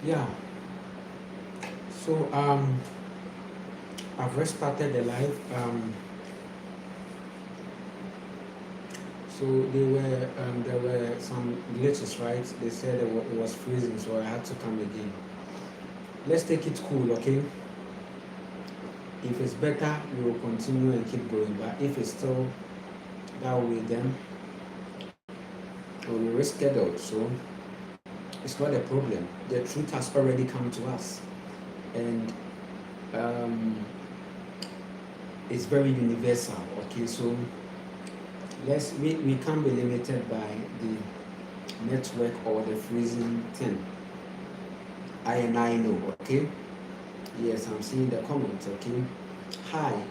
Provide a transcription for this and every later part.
Yeah. So I've restarted the live. So there were some glitches, right? They said it was freezing, so I had to come again. Let's take it cool, okay? If it's better, we will continue and keep going. But if it's still that way, then we will reschedule. So it's not a problem. The truth has already come to us, and it's very universal. Okay, so we can't be limited by the network or the freezing thing. I know. Okay. Yes, I'm seeing the comments. Okay. Hi.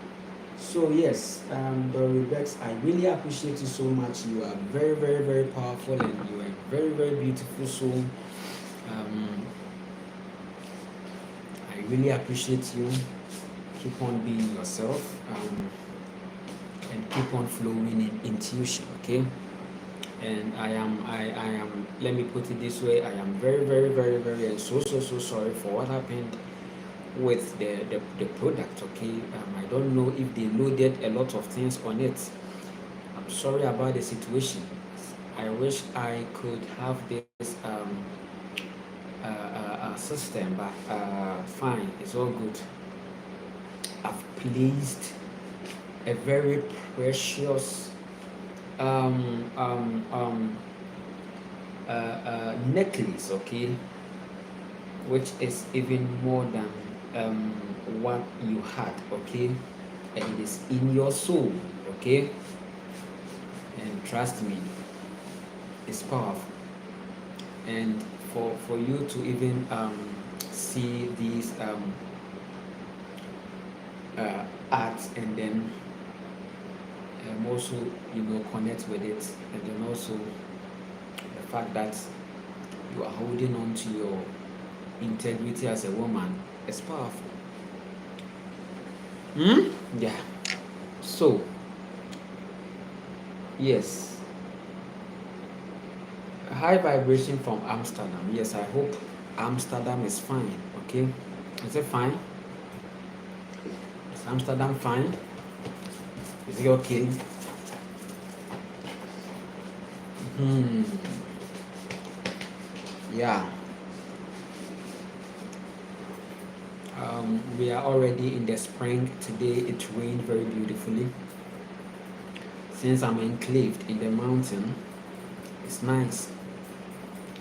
So yes, Dory Bex, I really appreciate you so much. You are very, very, very powerful, and you are very, very beautiful soul. I really appreciate you. Keep on being yourself, and keep on flowing in intuition. Okay. And I am. Let me put it this way: I am very, very, very, very, and so sorry for what happened with the product. Okay, I don't know if they loaded a lot of things on it. I'm sorry about the situation. I wish I could have this system, but fine, it's all good. I've placed a very precious necklace, okay, which is even more than what you had, okay, and it is in your soul, okay, and trust me, it's powerful. And for you to even see these arts, and then also connect with it, and then also the fact that you are holding on to your integrity as a woman is powerful. Yeah. So yes, high vibration from Amsterdam. Yes, I hope Amsterdam is fine. Okay, is it fine? Is Amsterdam fine? Is it okay? Yeah. We are already in the spring. Today it rained very beautifully. Since I'm enclaved in the mountain, it's nice.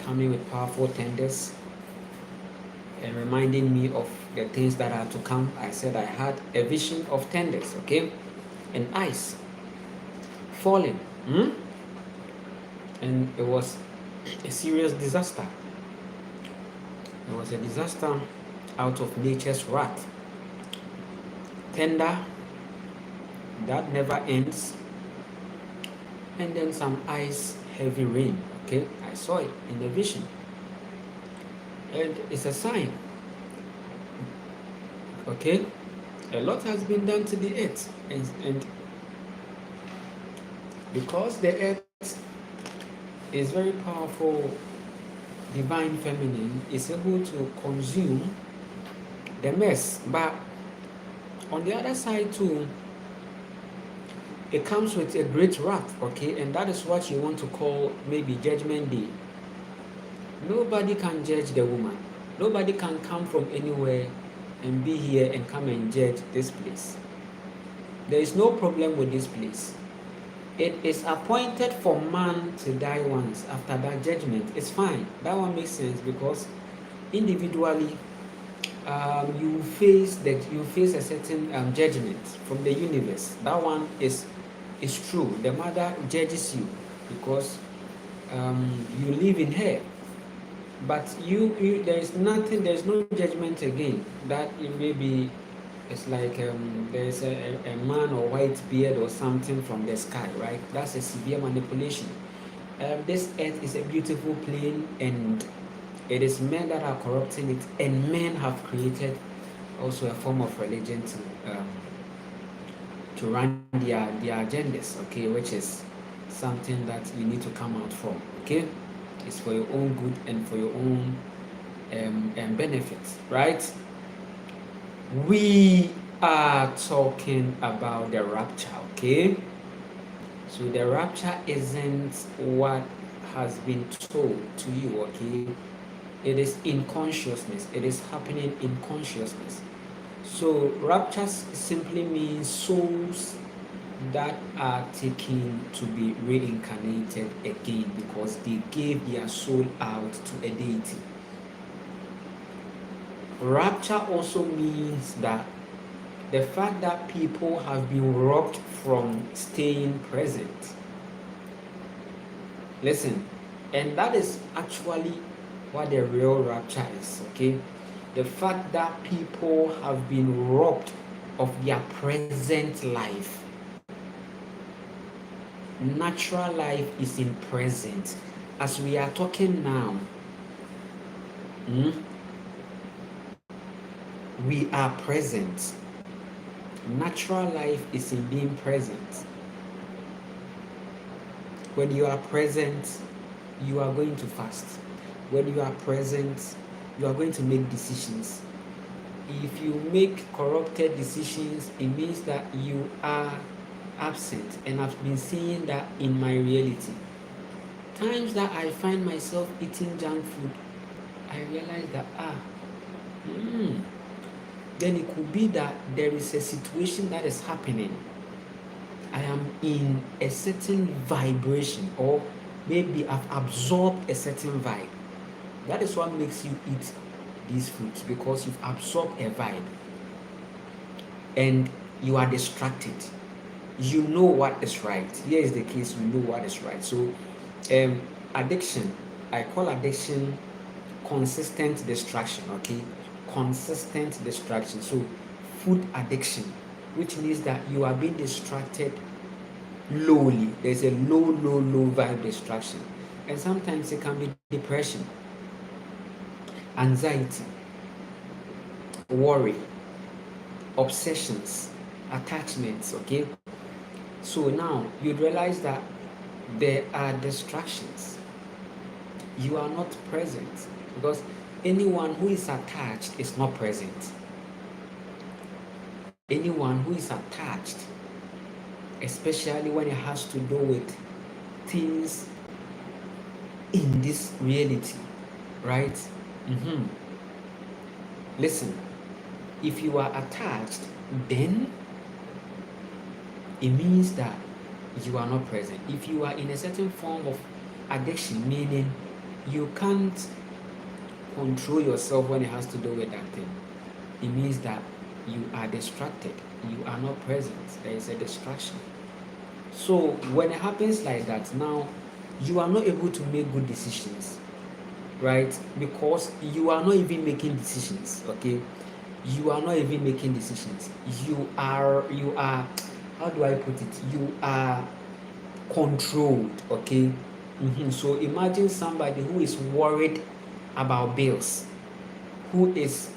Coming with powerful tenders and reminding me of the things that are to come. I said I had a vision of tenders, okay, and ice falling, and it was a serious disaster. It was a disaster out of nature's wrath. Tender that never ends, and then some ice, heavy rain. Okay, I saw it in the vision, and it's a sign. Okay, a lot has been done to the earth, and because the earth is very powerful, divine feminine is able to consume the mess, but on the other side too, it comes with a great wrath. Okay, and that is what you want to call maybe judgment day. Nobody can judge the woman. Nobody can come from anywhere and be here and come and judge this place. There is no problem with this place. It is appointed for man to die once. After that judgment, it's fine. That one makes sense, because individually you face a certain judgment from the universe. That one is true. The mother judges you because you live in her. But there's no judgment again. That it may be, it's like there's a man or white beard or something from the sky, right? That's a severe manipulation. This earth is a beautiful plane, and it is men that are corrupting it, and men have created also a form of religion to run their agendas, okay, which is something that you need to come out from, okay. It's for your own good and for your own benefits, right? We are talking about the rapture, okay. So the rapture isn't what has been told to you, okay. It is in consciousness. It is happening in consciousness. So rapture simply means souls that are taken to be reincarnated again because they gave their soul out to a deity. Rapture also means that the fact that people have been robbed from staying present. Listen, and that is actually what the real rapture is, okay? The fact that people have been robbed of their present life. Natural life is in present. As we are talking now, we are present. Natural life is in being present. When you are present, you are going to fast. When you are present, you are going to make decisions. If you make corrupted decisions, it means that you are absent. And I've been seeing that in my reality. Times that I find myself eating junk food, I realize that then it could be that there is a situation that is happening. I am in a certain vibration, or maybe I've absorbed a certain vibe. That is what makes you eat these foods, because you've absorbed a vibe and you are distracted. You know what is right. Here is the case, you know what is right. So addiction, I call addiction consistent distraction, okay? Consistent distraction. So food addiction, which means that you are being distracted lowly. There's a low vibe distraction. And sometimes it can be depression, anxiety, worry, obsessions, attachments, okay? So now you realize that there are distractions. You are not present, because anyone who is attached is not present. Anyone who is attached, especially when it has to do with things in this reality, right? Listen, if you are attached, then it means that you are not present. If you are in a certain form of addiction, meaning you can't control yourself when it has to do with that thing, it means that you are distracted. You are not present. There is a distraction. So when it happens like that, now you are not able to make good decisions, right? Because you are not even making decisions, okay? You are not even making decisions. You are, how do I put it? You are controlled, okay? So imagine somebody who is worried about bills, who is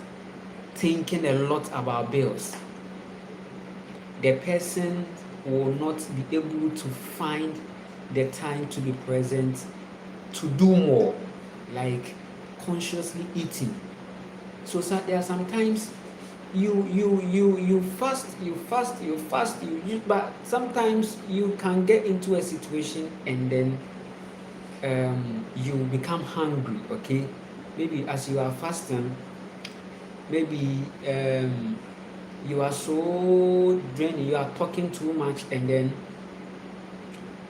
thinking a lot about bills. The person will not be able to find the time to be present, to do more, like consciously eating. So there are sometimes you fast, but sometimes you can get into a situation and then you become hungry, okay? Maybe as you are fasting, maybe you are so drained, you are talking too much, and then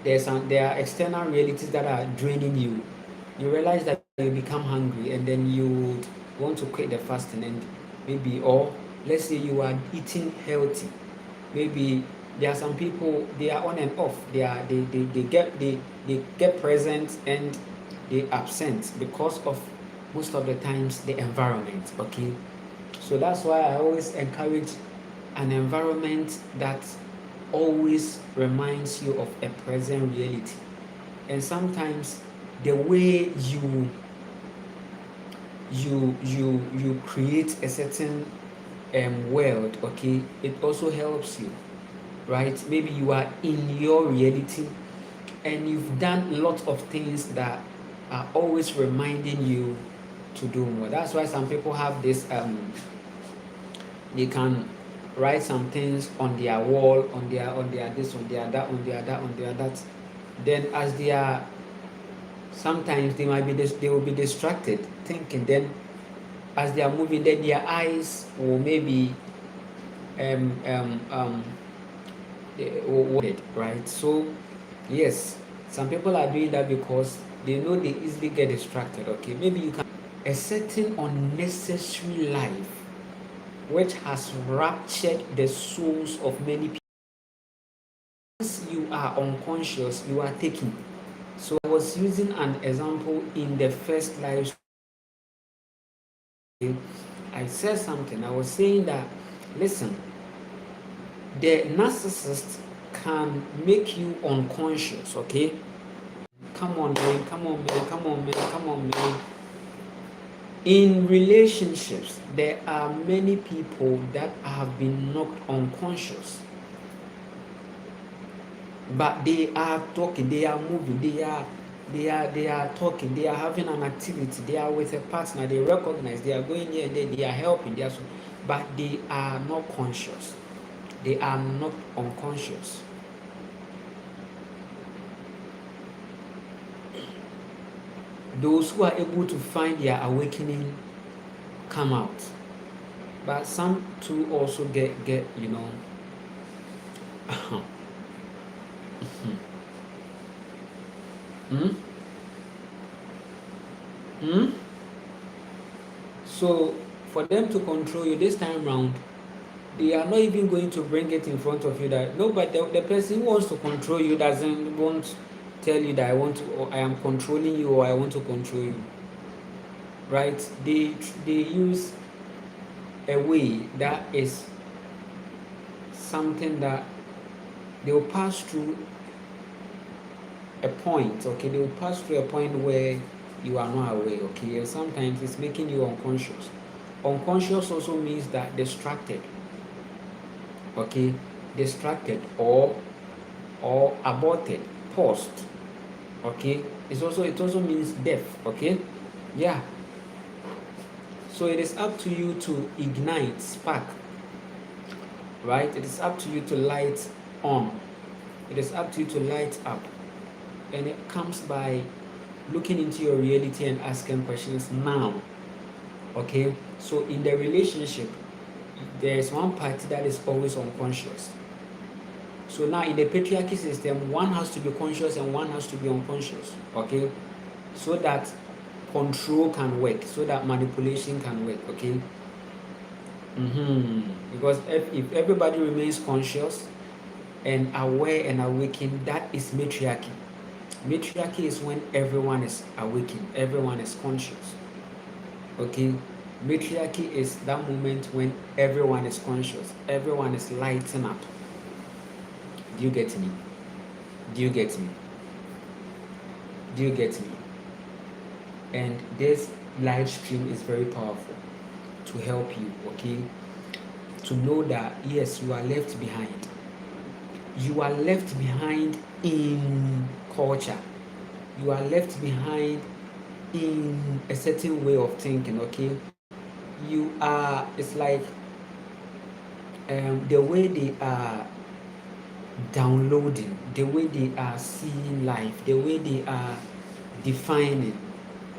there are external realities that are draining you. You realize that you become hungry, and then you want to quit the fasting, and maybe, or let's say you are eating healthy. Maybe there are some people, they are on and off. They get present and they absent because of, most of the times, the environment, okay? So that's why I always encourage an environment that always reminds you of a present reality. And sometimes the way you create a certain world, okay, it also helps you. right? Maybe you are in your reality and you've done lots of things that are always reminding you to do more. That's why some people have this they can write some things on their wall, on their this, on their that, on their that, on their that. Then as they are, sometimes they might be they will be distracted thinking. Then as they are moving, then their eyes will maybe right. So yes, some people are doing that because they know they easily get distracted. Okay, maybe you can a certain unnecessary life which has raptured the souls of many people. Once you are unconscious, you are taking. So I was using an example in the first live. I said something. I was saying that, listen, the narcissist can make you unconscious, okay? Come on, man, come on, man, come on, man, come on, man. In relationships, there are many people that have been knocked unconscious. But they are talking, they are moving, they are talking, they are having an activity, they are with a partner, they recognize, they are going here and there, they are helping, they are but they are not conscious. They are not unconscious. Those who are able to find their awakening come out. But some too also get you know hmm? Hmm? So for them to control you this time round, they are not even going to bring it in front of you that no, but the person who wants to control you doesn't want tell you that I want to, or I am controlling you, or I want to control you, right? They use a way that is something that they will pass through a point, okay? They will pass through a point where you are not aware, okay? And sometimes it's making you unconscious. Unconscious also means that distracted, okay? Distracted or aborted, paused, okay? It also means deaf, okay? Yeah. So it is up to you to ignite, spark, right? It is up to you to light on. It is up to you to light up. And it comes by looking into your reality and asking questions now, okay? So in the relationship, there is one party that is always unconscious. So now in the patriarchy system, one has to be conscious and one has to be unconscious, okay? So that control can work, so that manipulation can work, okay? Because if everybody remains conscious and aware and awakened, that is matriarchy. Matriarchy is when everyone is awakened, everyone is conscious, okay? Matriarchy is that moment when everyone is conscious, everyone is lighting up. Do you get me? Do you get me? Do you get me? And this live stream is very powerful to help you, okay? To know that yes, you are left behind. You are left behind in culture. You are left behind in a certain way of thinking, okay? You are, it's like the way they are downloading, the way they are seeing life, the way they are defining.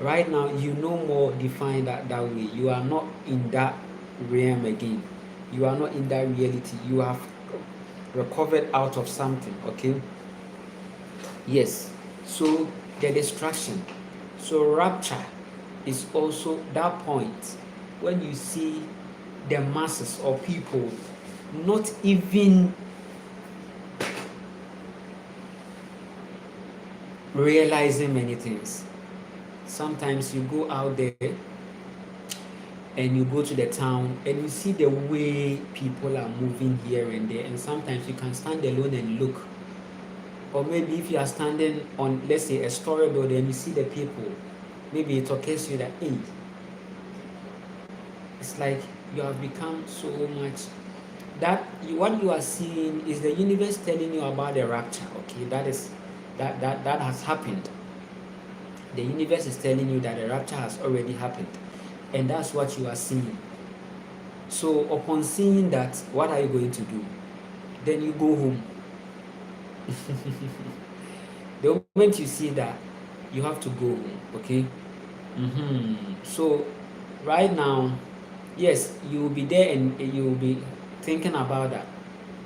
Right now, you no more define that way. You are not in that realm again. You are not in that reality. You have recovered out of something, okay? Yes. So the distraction. So rapture is also that point when you see the masses of people not even realizing many things. Sometimes you go out there and you go to the town and you see the way people are moving here and there, and sometimes you can stand alone and look. Or maybe if you are standing on, let's say, a story building and you see the people, maybe it occurs to you that, hey, it's like you have become so much what you are seeing is the universe telling you about the rapture. Okay, that has happened. The universe is telling you that the rapture has already happened, and that's what you are seeing. So upon seeing that, what are you going to do? Then you go home. The moment you see that, you have to go home. Okay. So right now, yes, you will be there and you will be thinking about that.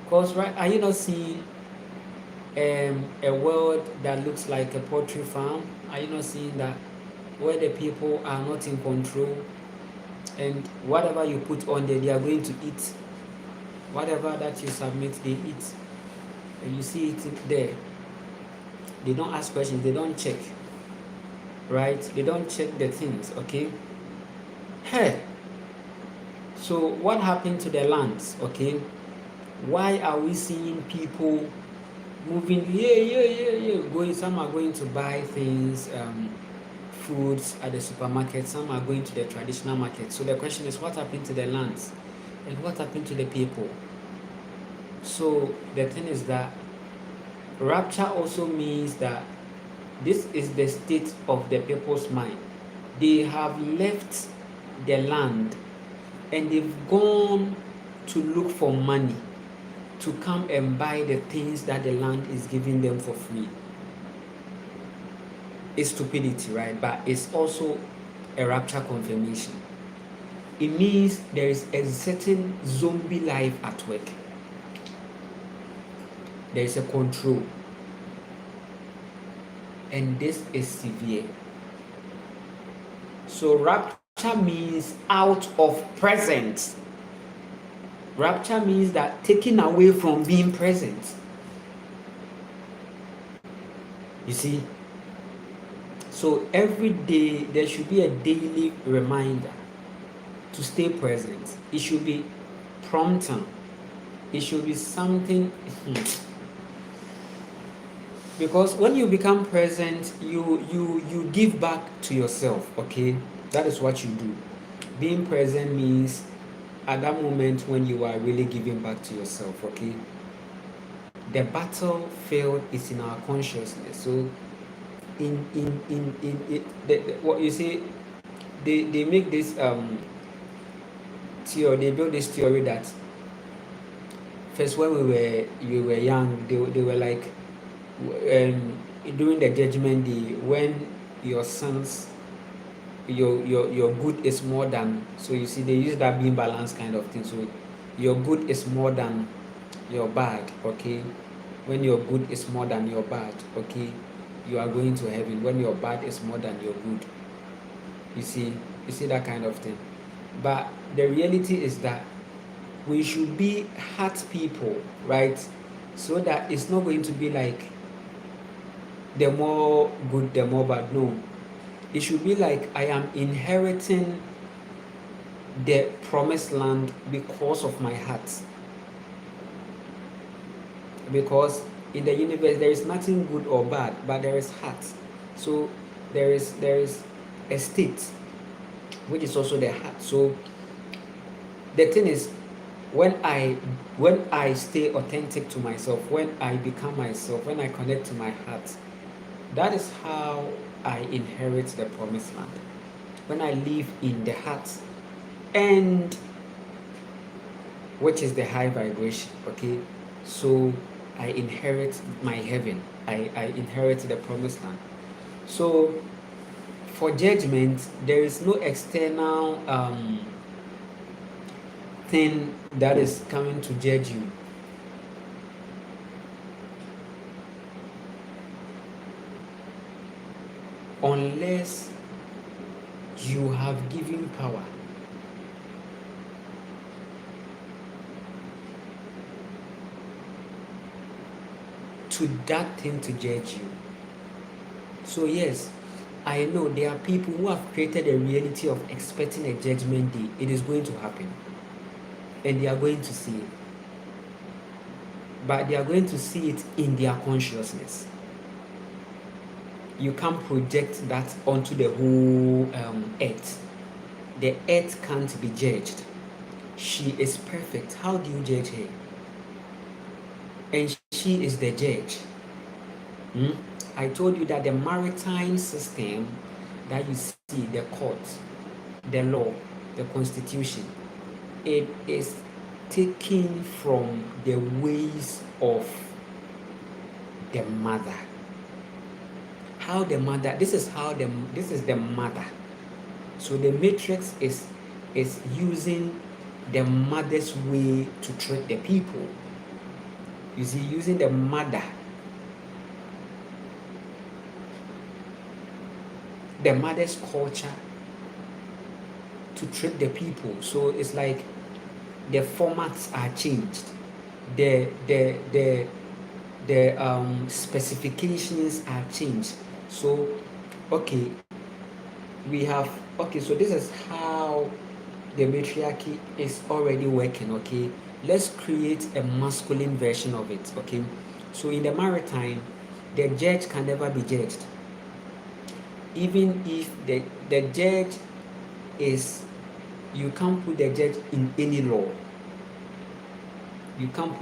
Because right, are you not seeing a world that looks like a poultry farm? Are you not seeing that, where the people are not in control, and whatever you put on there, they are going to eat. Whatever that you submit, they eat. And you see it there. They don't ask questions, they don't check. Right? They don't check the things, okay? Hey. So what happened to the lands, okay? Why are we seeing people moving? Going, some are going to buy things, foods at the supermarket, some are going to the traditional market. So the question is, what happened to the lands? And what happened to the people? So the thing is that rapture also means that this is the state of the people's mind. They have left the land and they've gone to look for money to come and buy the things that the land is giving them for free. It's stupidity, right? But it's also a rapture confirmation. It means there is a certain zombie life at work. There is a control. And this is severe. So rapture means out of presence. Rapture means that taken away from being present. You see? So every day there should be a daily reminder to stay present. It should be prompting. It should be something. Because when you become present, you give back to yourself, okay? That is what you do. Being present means at that moment when you are really giving back to yourself, okay? The battlefield is in our consciousness. So what you say, they make this theory, they build this theory that first when we were young, they were like, during the judgment day, when your sons, your good is more than, so you see they use that being balanced kind of thing. So your good is more than your bad, okay? When your good is more than your bad, okay, you are going to heaven. When your bad is more than your good, you see that kind of thing. But the reality is that we should be heart people, right? So that it's not going to be like the more good, the more bad. No. It should be like I am inheriting the promised land because of my heart. Because in the universe there is nothing good or bad, but there is heart. So there is a state which is also the heart. So the thing is, when I stay authentic to myself, when I become myself, when I connect to my heart, that is how I inherit the promised land. When I live in the heart, and which is the high vibration, okay? So I inherit my heaven. I inherit the promised land. So for judgment, there is no external thing that is coming to judge you. Unless you have given power to that thing to judge you. So yes, I know there are people who have created a reality of expecting a judgment day. It is going to happen. And they are going to see it. But they are going to see it in their consciousness. You can't project that onto the whole earth. The earth can't be judged. she is perfect, how do you judge her? And she is the judge. I told you that the maritime system that you see, the court, the law, the constitution, it is taken from the ways of the mother. How the mother, this is the mother. So the matrix is using the mother's way to treat the people. You see, using the mother's culture to treat the people. So it's like the formats are changed, the specifications are changed. So okay, we have, okay, so this is how the matriarchy is already working. Okay, let's create a masculine version of it. Okay, so in the maritime, the judge can never be judged, even if the judge is, you can't put the judge in any law. You can't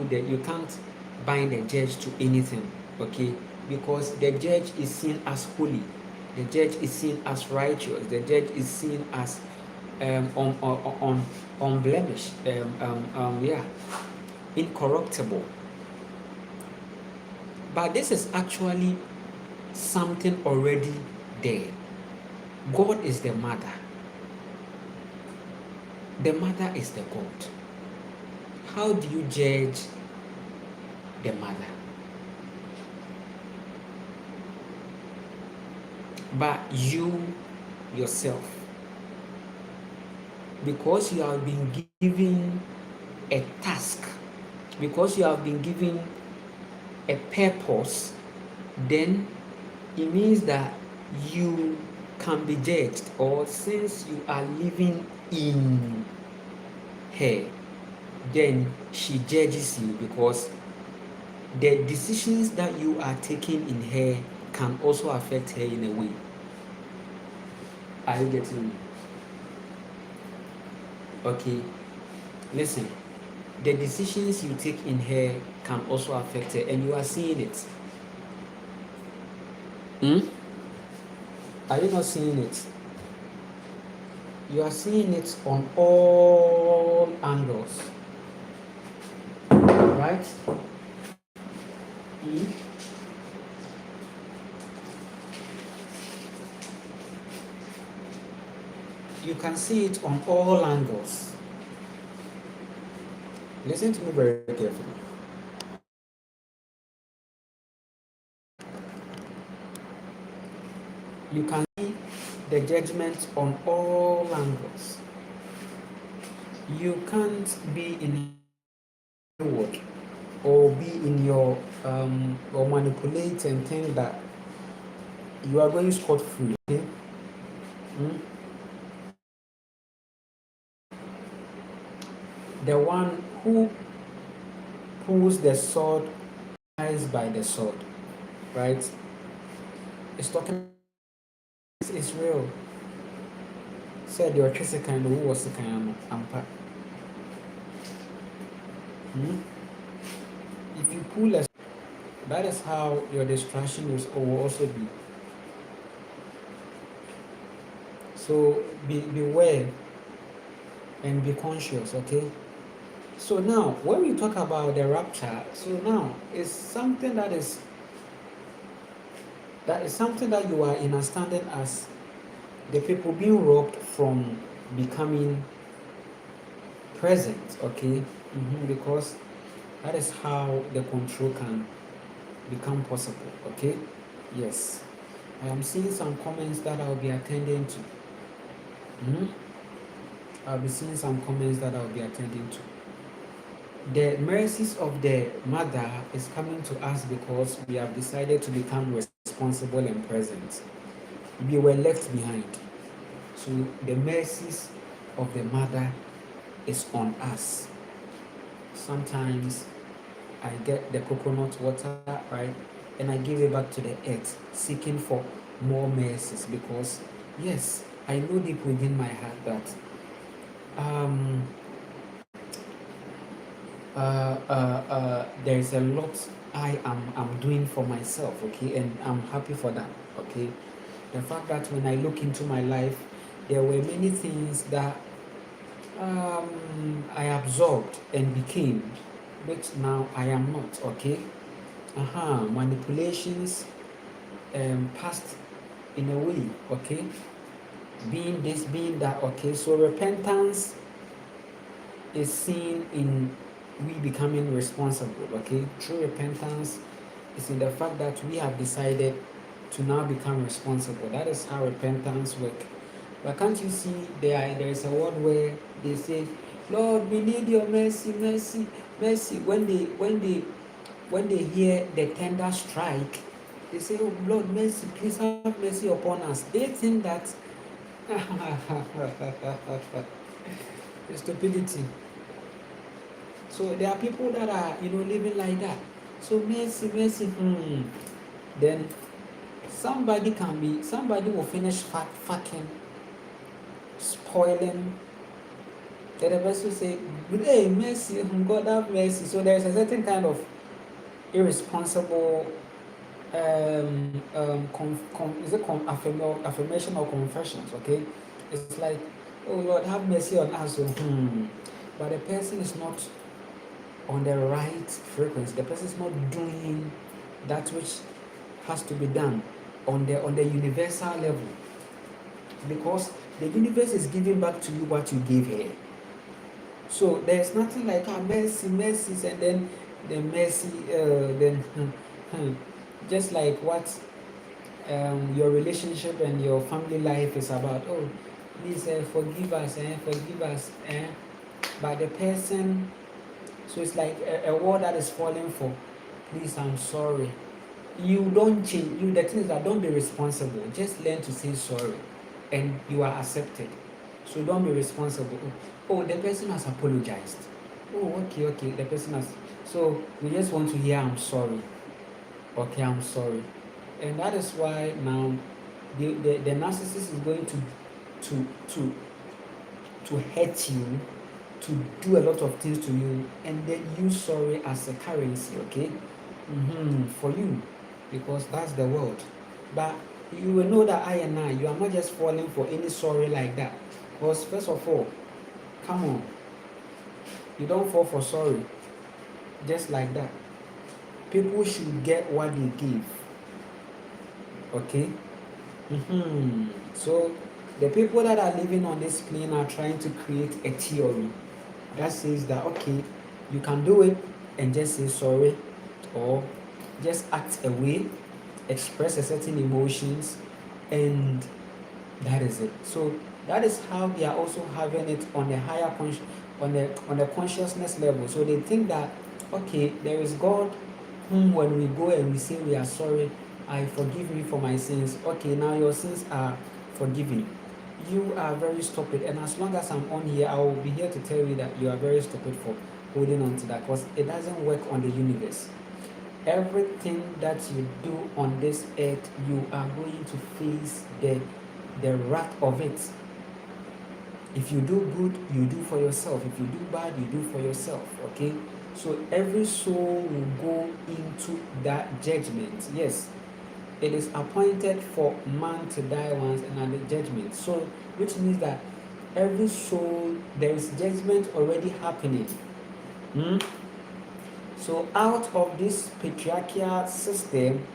bind the judge to anything. Okay, because the judge is seen as holy, the judge is seen as righteous, the judge is seen as unblemished, incorruptible. But this is actually something already there. God is the mother. The mother is the God. How do you judge the mother? But you yourself, because you have been given a task, because you have been given a purpose, then it means that you can be judged, or since you are living in her, then she judges you, because the decisions that you are taking in her can also affect her in a way. Are you getting me? Okay, listen, the decisions you take in her can also affect her, and you are seeing it. Are you not seeing it? You are seeing it on all angles, right? You can see it on all angles. Listen to me very carefully. You can see the judgment on all angles. You can't be in word or be in your or manipulate and think that you are going scot free. Okay? The one who pulls the sword dies by the sword, right? It's talking. It's real. Said your Tracy kind of who was the kind of ampa. If you pull a, that is how your destruction will also be. So beware and be conscious, okay? So now, when we talk about the rapture, so now it's something that is something that you are understanding as the people being robbed from becoming present, okay? Because that is how the control can become possible, okay? Yes. I am seeing some comments that I'll be attending to. I'll be seeing some comments that I'll be attending to. The mercies of the mother is coming to us because we have decided to become responsible and present. We were left behind. So the mercies of the mother is on us. Sometimes I get the coconut water, right, and I give it back to the earth, seeking for more mercies, because yes, I know deep within my heart that there's a lot I'm doing for myself, okay, and I'm happy for that, okay. The fact that when I look into my life, there were many things that I absorbed and became, which now I am not, okay. Manipulations passed in a way, okay, being this, being that, okay. So repentance is seen in we becoming responsible, okay. True repentance is in the fact that we have decided to now become responsible. That is how repentance works. But can't you see there is a word where they say, Lord, we need your mercy, mercy, mercy. When they hear the tender strike, they say, oh Lord, mercy, please have mercy upon us. They think that stupidity. So there are people that are, living like that. So mercy, mercy. Then somebody will finish fucking, spoiling. Then the person say, hey, mercy, God have mercy. So there's a certain kind of irresponsible affirmation or confessions, okay? It's like, oh Lord, have mercy on us. So, but the person is not on the right frequency. The person is not doing that which has to be done on the universal level, because the universe is giving back to you what you gave here. So there's nothing like mercy, mercies, and then the mercy, then just like what your relationship and your family life is about. Oh, please forgive us, forgive us. But the person, so it's like a word that is falling for, please, I'm sorry. You don't change. The thing is that don't be responsible. Just learn to say sorry, and you are accepted. So don't be responsible. Oh, the person has apologized. Oh, okay. The person has. So we just want to hear, I'm sorry. Okay, I'm sorry. And that is why now the narcissist is going to hurt you, to do a lot of things to you, and then use sorry as a currency, okay? For you, because that's the world. But you will know that you are not just falling for any sorry like that. Because first of all, come on, you don't fall for sorry just like that. People should get what they give, okay? So the people that are living on this plane are trying to create a theory that says that, okay, you can do it and just say sorry, or just act away, express a certain emotions, and that is it. So that is how they are also having it on a higher on the consciousness level. So they think that, okay, there is God whom when we go and we say we are sorry, I forgive you for my sins. Okay, now your sins are forgiven. You are very stupid, and as long as I'm on here, I will be here to tell you that you are very stupid for holding on to that, because it doesn't work on the universe. Everything that you do on this earth, you are going to face the wrath of it. If you do good, you do for yourself. If you do bad, you do for yourself, okay? So every soul will go into that judgment. Yes, it is appointed for man to die once and at the judgment. So, which means that every soul, there is judgment already happening. So out of this patriarchal system,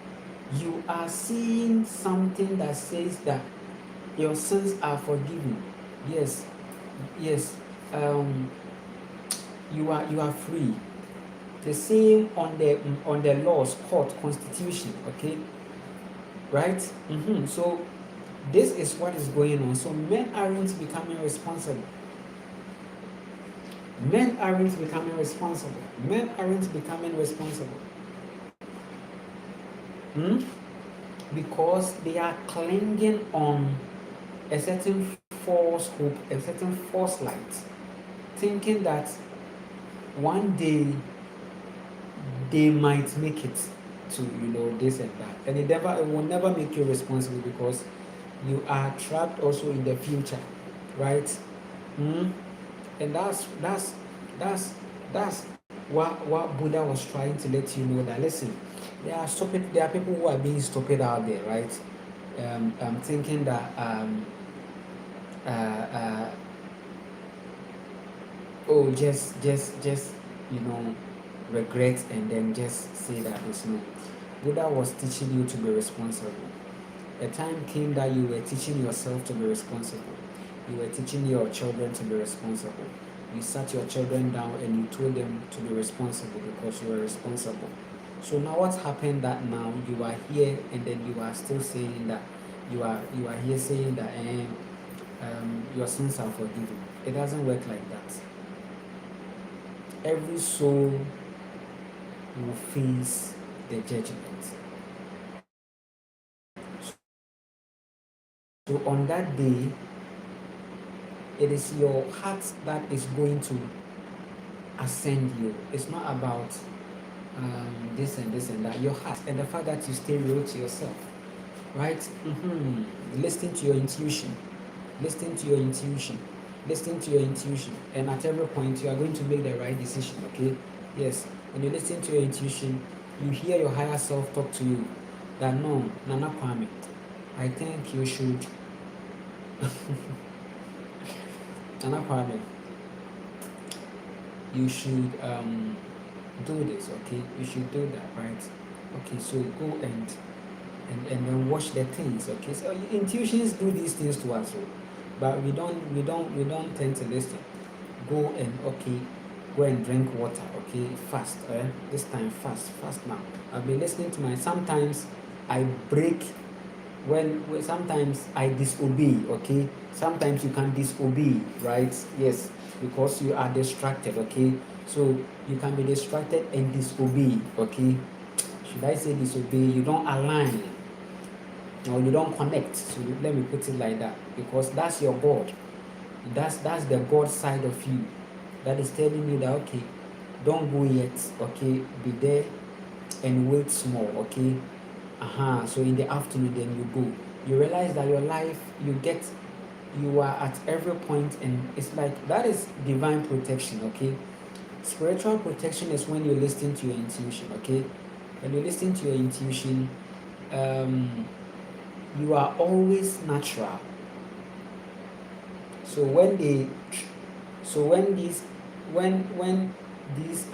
you are seeing something that says that your sins are forgiven. Yes. You are free. The same on the laws, court, constitution. Okay, right? So this is what is going on. So men aren't becoming responsible. Men aren't becoming responsible. Because they are clinging on a certain false hope, a certain false light, thinking that one day they might make it to this and that, and it will never make you responsible, because you are trapped also in the future, right? And that's what Buddha was trying to let you know that, listen, there are people who are being stupid out there, right? Thinking that uh, uh, oh, just you know, regret and then just say that it's no. Buddha was teaching you to be responsible. A time came that you were teaching yourself to be responsible. You were teaching your children to be responsible. You sat your children down and you told them to be responsible because you were responsible. So now what's happened that now you are here and then you are still saying that you are here saying that your sins are forgiven. It doesn't work like that. Every soul will face the judgment. So on that day, it is your heart that is going to ascend you. It's not about this and this and that. Your heart and the fact that you stay real to yourself, right? Listening to your intuition. Listening to your intuition. Listening to your intuition. And at every point, you are going to make the right decision, okay? Yes. When you listen to your intuition, you hear your higher self talk to you that no, Nana Kwame, I think you should. Nana Kwame, you should do this, okay? You should do that, right? Okay, so go and then watch the things, okay? So intuitions do these things to us, but we don't tend to listen. Go and go and drink water, okay? Fast, this time fast now. I've been listening to sometimes I break when sometimes I disobey, okay? Sometimes you can disobey, right? Yes, because you are distracted, okay? So you can be distracted and disobey, okay? Should I say disobey? You don't align or you don't connect. So let me put it like that, because that's your God. That's the God side of you that is telling you that, okay, don't go yet, okay? Be there and wait small, okay? So in the afternoon, then you go. You realize that your life, you are at every point, and it's like that is divine protection, okay? Spiritual protection is when you listen to your intuition, okay? When you listen to your intuition, you are always natural. So when these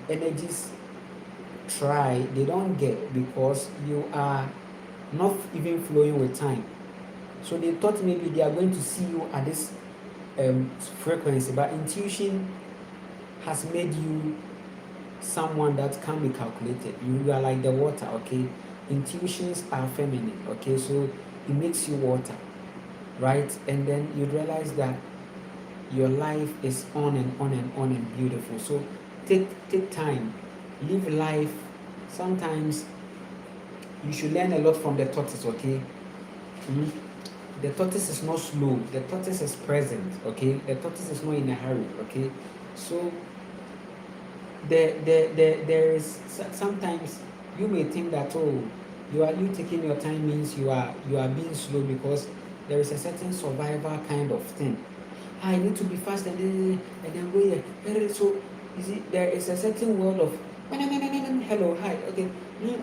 energies try, they don't get, because you are not even flowing with time. So they thought maybe they are going to see you at this frequency, but intuition has made you someone that can be calculated. You are like the water, okay? Intuitions are feminine, okay? So it makes you water, right? And then you realize that your life is on and on and on and beautiful. So take time, live life. Sometimes you should learn a lot from the tortoise, okay? The tortoise is not slow. The tortoise is present, okay? The tortoise is not in a hurry, okay? So there is sometimes you may think that, oh, you taking your time means you are being slow, because there is a certain survival kind of thing. I need to be fast and then go here. So you see, there is a certain world of hello, hi, okay,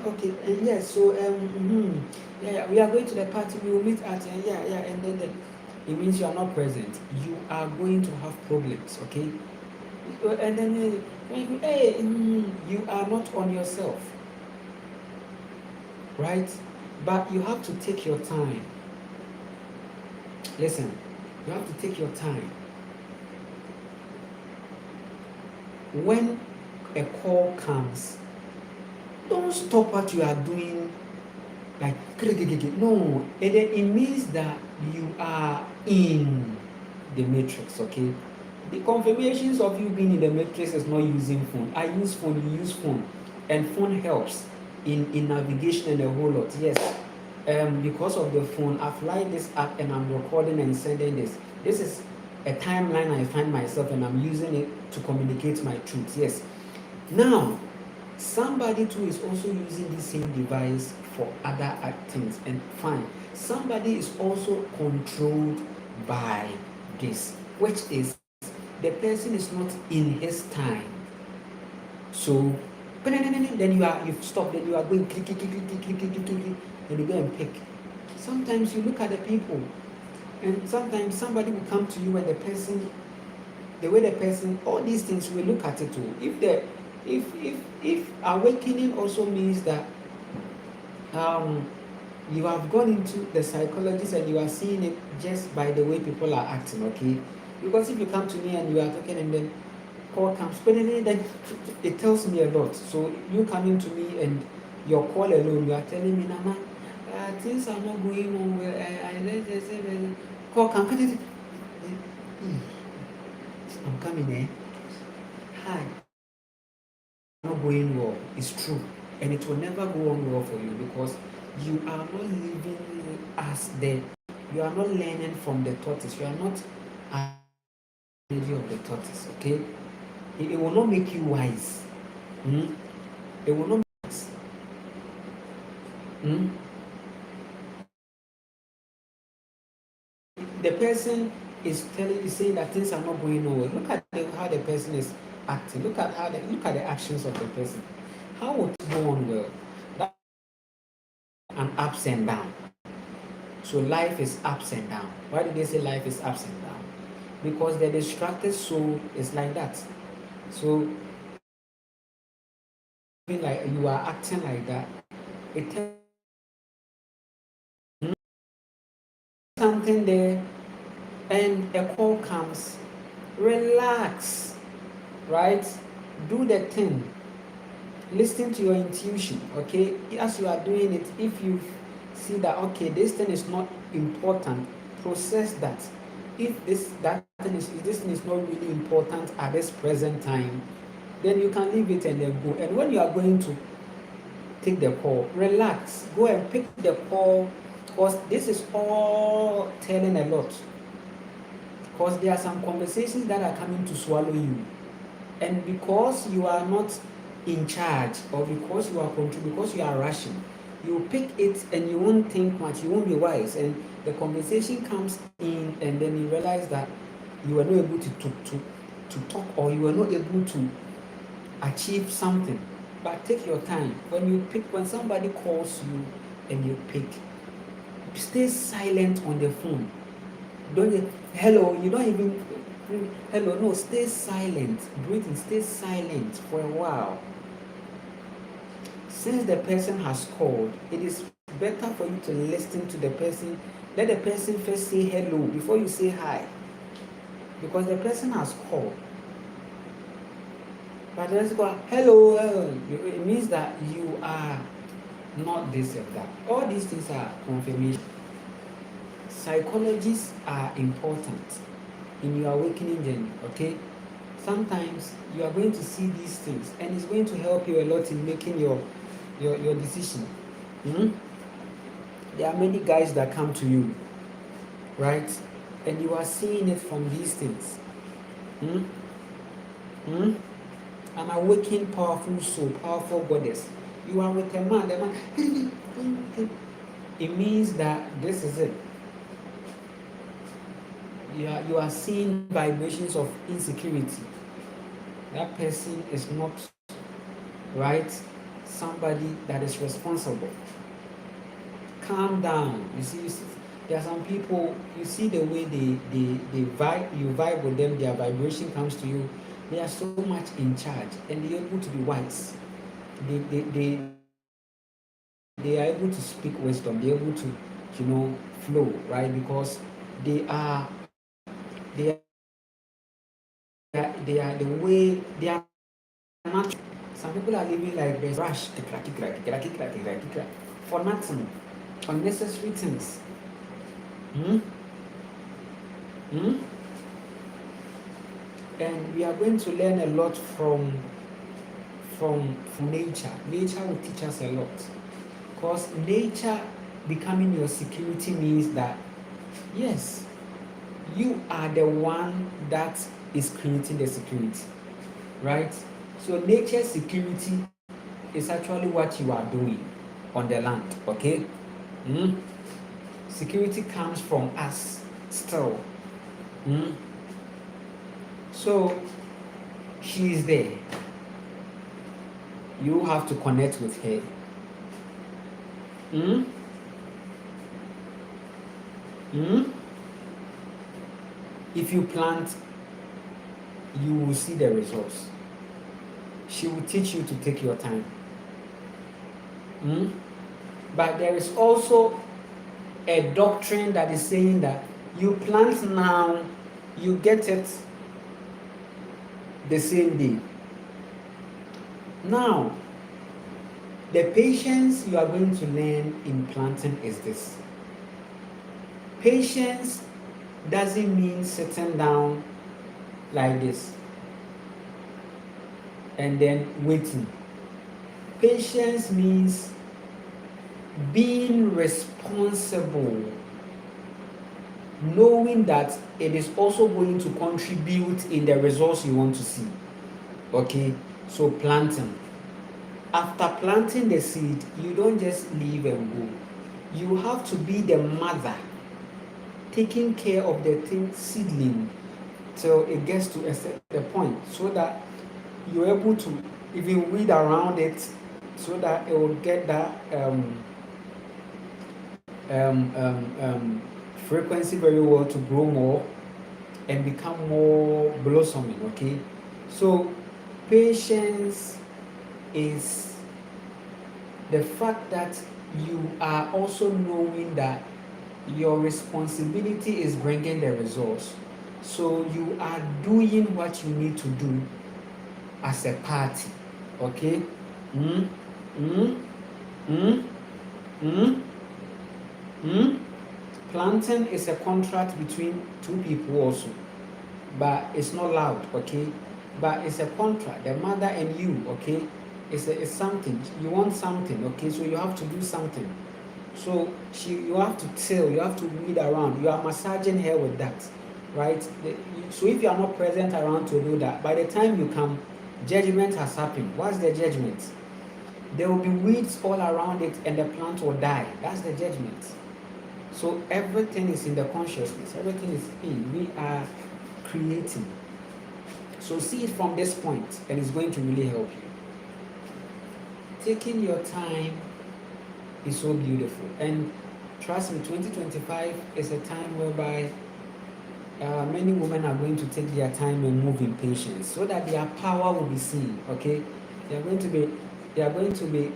okay, and yes, so yeah, we are going to the party. We will meet at and then it means you are not present. You are going to have problems, okay? And then you are not on yourself, right? But you have to take your time. Listen, you have to take your time. When a call comes, don't stop what you are doing like no. And then it means that you are in the matrix, okay? The confirmations of you being in the matrix is not using phone. I use phone, you use phone, and phone helps in navigation and a whole lot. Yes, because of the phone, I've light this app and I'm recording and sending this. This is a timeline I find myself, and I'm using it to communicate my truth. Yes. Now, somebody too is also using the same device for other things, and fine. Somebody is also controlled by this, which is the person is not in his time. So then you've stopped, then you are going click, click, click, click, click, click, click, click, click, and you go and pick. Sometimes you look at the people, and sometimes somebody will come to you and the way the person, all these things we look at it too. If awakening also means that you have gone into the psychologist and you are seeing it just by the way people are acting, okay? Because if you come to me and you are talking and then call comes, then it tells me a lot. So you coming to me and your call alone, you are telling me, Nana, things are not going on well. Call comes, I'm coming, Hi, not going well. It's true, and it will never go on well for you because you are not living as you are not learning from the tortoise. You are not an energy of the tortoise. Okay, it will not make you wise. It will not make you wise. The person is saying that things are not going on well. Look at how the person is acting. Look at the actions of the person. How would it go on well? That's an ups and down. So life is ups and down. Why did they say life is ups and down? Because the distracted soul is like that. So like you are acting like that, it tells something there, and a call comes. Relax, right? Do the thing. Listen to your intuition, okay? As you are doing it, if you see that okay, this thing is not important, process that. If this thing is not really important at this present time, then you can leave it and then go. And when you are going to take the call, relax, go and pick the call, because this is all telling a lot. Because there are some conversations that are coming to swallow you, and because you are not in charge, or because you are controlling, because you are rushing, you pick it and you won't think much, you won't be wise, and the conversation comes in, and then you realize that you were not able to talk, or you were not able to achieve something. But take your time. When somebody calls you and you pick, stay silent on the phone. Hello, you don't even hello, no, stay silent. Breathing, stay silent for a while. Since the person has called, it is better for you to listen to the person. Let the person first say hello before you say hi, because the person has called. But let's go, hello, it means that you are not this or that. All these things are confirmation. Psychologists are important in your awakening journey, okay? Sometimes you are going to see these things, and it's going to help you a lot in making your decision. There are many guys that come to you, right? And you are seeing it from these things. An awakened, powerful soul, powerful goddess. You are with a man, the man. It means that this is it. You are seeing vibrations of insecurity. That person is not right, somebody that is responsible. Calm down. You see, there are some people, you see the way they vibe, you vibe with them, their vibration comes to you. They are so much in charge, and they are able to be wise. They are able to speak wisdom. They are able to, flow, right? Because they are the way they are not. Some people are living like this rush, for nothing, unnecessary things. And we are going to learn a lot from nature. Nature will teach us a lot, because nature becoming your security means that yes, you are the one that is creating the security, right? So nature's security is actually what you are doing on the land, okay? Security comes from us still. So she is there. You have to connect with her. Mm? Mm? If you plant, you will see the results. She will teach you to take your time. Mm? But there is also a doctrine that is saying that you plant now, you get it the same day. Now, the patience you are going to learn in planting is this. Patience doesn't mean sitting down like this and then waiting. Patience means being responsible, knowing that it is also going to contribute in the results you want to see. Okay, so planting. After planting the seed, you don't just leave and go. You have to be the mother, taking care of the seedling till it gets to a certain point, so that you're able to even weed around it, so that it will get that frequency very well to grow more and become more blossoming. Okay, so patience is the fact that you are also knowing that your responsibility is bringing the results, so you are doing what you need to do as a party. Okay. mm? Mm? Mm? Mm? Mm? Planting is a contract between two people also, but it's not loud. Okay, but it's a contract, the mother and you. Okay, it's something, you want something. Okay, so you have to do something. So you have to till, you have to weed around, you are massaging her with that, right? So if you are not present around to do that, by the time you come, judgment has happened. What's the judgment? There will be weeds all around it and the plant will die. That's the judgment. So everything is in the consciousness, everything is in, we are creating. So see it from this point and it's going to really help you. Taking your time is so beautiful, and trust me, 2025 is a time whereby many women are going to take their time and move in patience, so that their power will be seen. Okay, they are going to be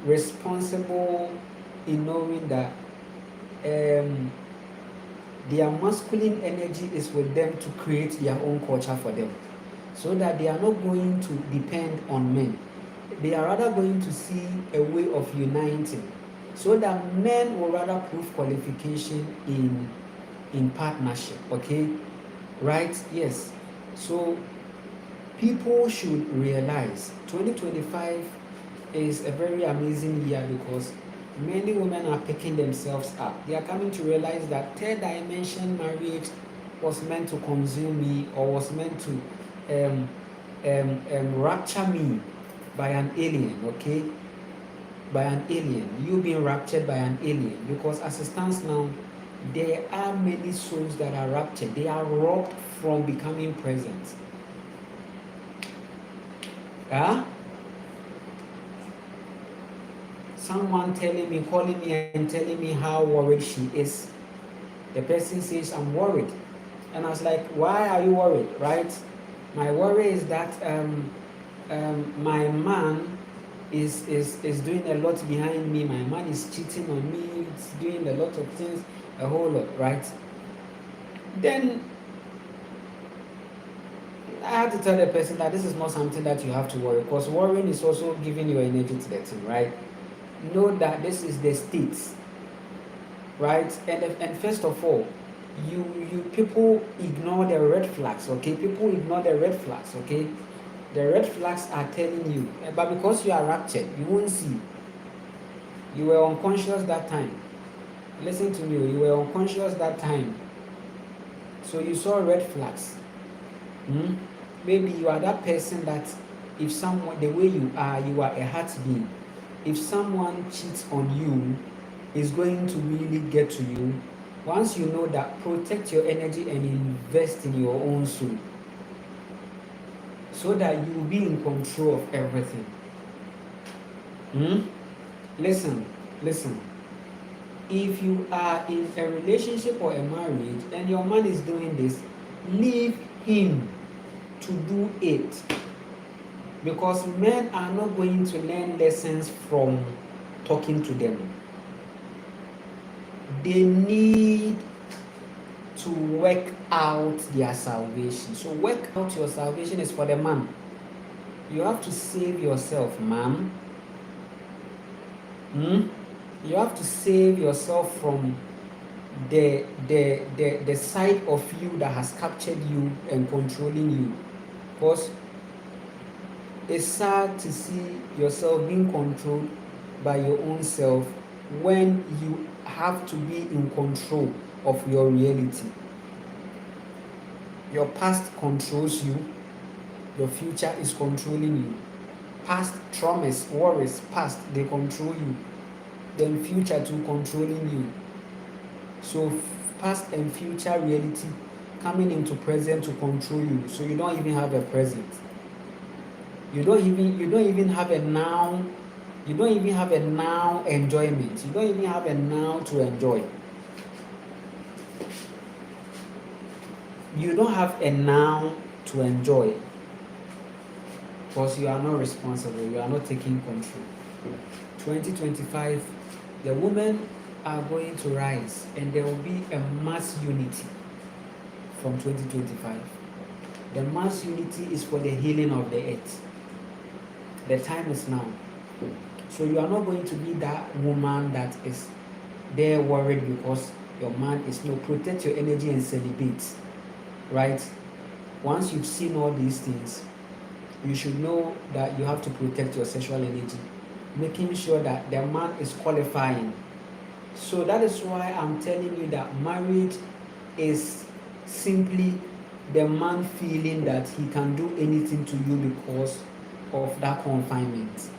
responsible in knowing that their masculine energy is with them to create their own culture for them, so that they are not going to depend on men. They are rather going to see a way of uniting, so that men will rather prove qualification in partnership. Okay, right? Yes. So people should realize 2025 is a very amazing year, because many women are picking themselves up. They are coming to realize that third dimension marriage was meant to consume me, or was meant to rapture me by an alien. Okay, by an alien, you being raptured by an alien, because as it stands now, there are many souls that are raptured. They are robbed from becoming present. Yeah? Someone telling me, calling me and telling me how worried she is. The person says, I'm worried. And I was like, why are you worried, right? My worry is that my man is doing a lot behind me. My man is cheating on me. It's doing a lot of things, a whole lot, right? Then I had to tell the person that this is not something that you have to worry, because worrying is also giving your energy to the thing, right? Know that this is the state, right? And first of all, you people ignore the red flags. Okay, people ignore the red flags. Okay, the red flags are telling you, but because you are raptured, you won't see. You were unconscious that time. Listen to me, you were unconscious that time, so you saw red flags. Maybe you are that person that if someone, the way you are a heart being. If someone cheats on you, is going to really get to you. Once you know that, protect your energy and invest in your own soul, so that you will be in control of everything. Hmm? Listen, listen. If you are in a relationship or a marriage and your man is doing this, leave him to do it. Because men are not going to learn lessons from talking to them. They need to work out their salvation. So work out your salvation is for the man. You have to save yourself, man. You have to save yourself from the side of you that has captured you and controlling you. Because it's sad to see yourself being controlled by your own self when you have to be in control of your reality. Your past controls you, your future is controlling you. Past traumas, worries, past, they control you. Then future too controlling you. So past and future reality coming into present to control you. So you don't even have a present. You don't even have a now. You don't even have a now enjoyment. You don't even have a now to enjoy. You don't have a now to enjoy because you are not responsible. You are not taking control. 2025, the women are going to rise and there will be a mass unity from 2025. The mass unity is for the healing of the earth. The time is now. So you are not going to be that woman that is there worried because your man is no. Protect your energy and celebrate, right? Once you've seen all these things, you should know that you have to protect your sexual energy, making sure that the man is qualifying. So that is why I'm telling you that marriage is simply the man feeling that he can do anything to you because of that confinement.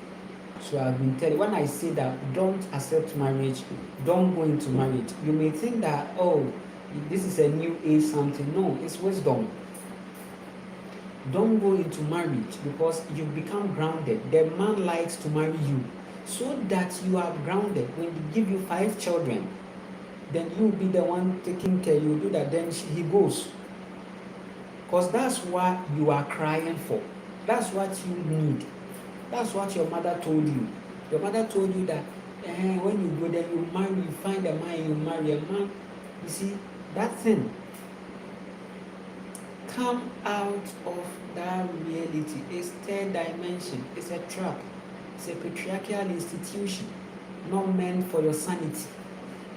So I've been telling, when I say that don't accept marriage, don't go into marriage, you may think that, oh, this is a new age something. No, it's wisdom. Don't go into marriage because you become grounded. The man likes to marry you so that you are grounded. When he give you 5 children, then you will be the one taking care. You do that, then he goes. Because that's what you are crying for. That's what you need. That's what your mother told you. Your mother told you that when you go there, you marry, you find a man, you marry a man. You see, that thing. Come out of that reality. It's third dimension. It's a trap. It's a patriarchal institution, not meant for your sanity.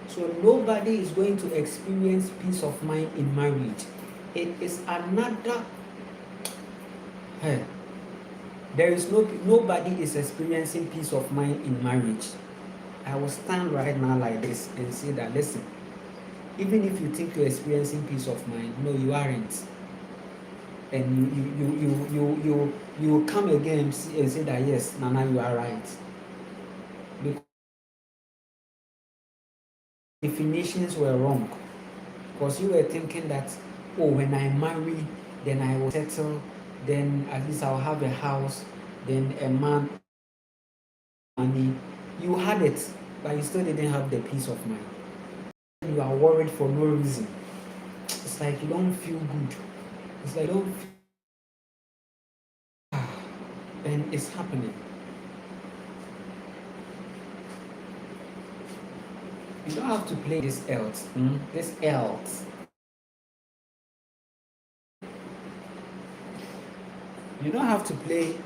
So nobody is going to experience peace of mind in marriage. It is another. There is nobody is experiencing peace of mind in marriage. I will stand right now like this and say that, listen, even if you think you're experiencing peace of mind, no, you aren't. And you come again and say that, yes, Nana, you are right. Because definitions were wrong. Because you were thinking that, oh, when I marry, then I will settle, then at least I'll have a house, then a man, money. You had it, but you still didn't have the peace of mind. You are worried for no reason. It's like you don't feel good. It's like you don't feel, and it's happening. You don't have to play this else. This else. You don't have to play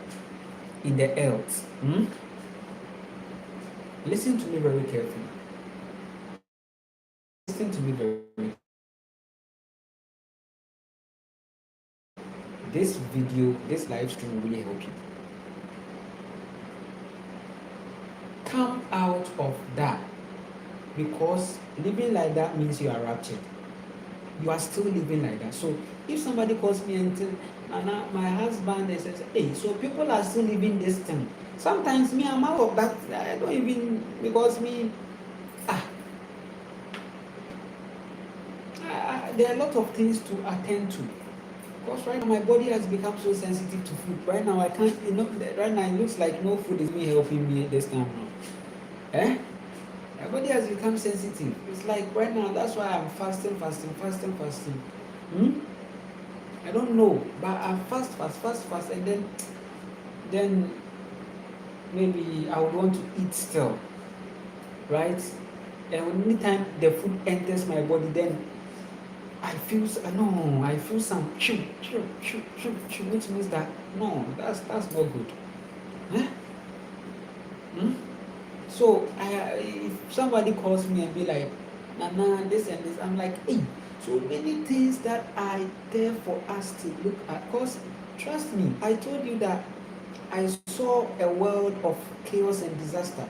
in the else. Listen to me very carefully. Listen to me very carefully. This video, this live stream will really help you. Come out of that, because living like that means you are raptured. You are still living like that. So if somebody calls me and says, Nana, my husband, they says, hey, so people are still living this thing. Sometimes me, I'm out of that. I don't even, because me, there are a lot of things to attend to. Because right now my body has become so sensitive to food. Right now I can't, right now it looks like no food is me helping me this time now. My body has become sensitive. It's like right now, that's why I'm fasting. Hmm? I don't know, but I fast, and then maybe I would want to eat still, right? And anytime the food enters my body, then I feel no, I feel some chew, which means that no, that's not good. Huh? Hmm? So if somebody calls me and be like, Nana, this and this, I'm like, hey, so many things that are there for us to look at. Because trust me, I told you that I saw a world of chaos and disaster.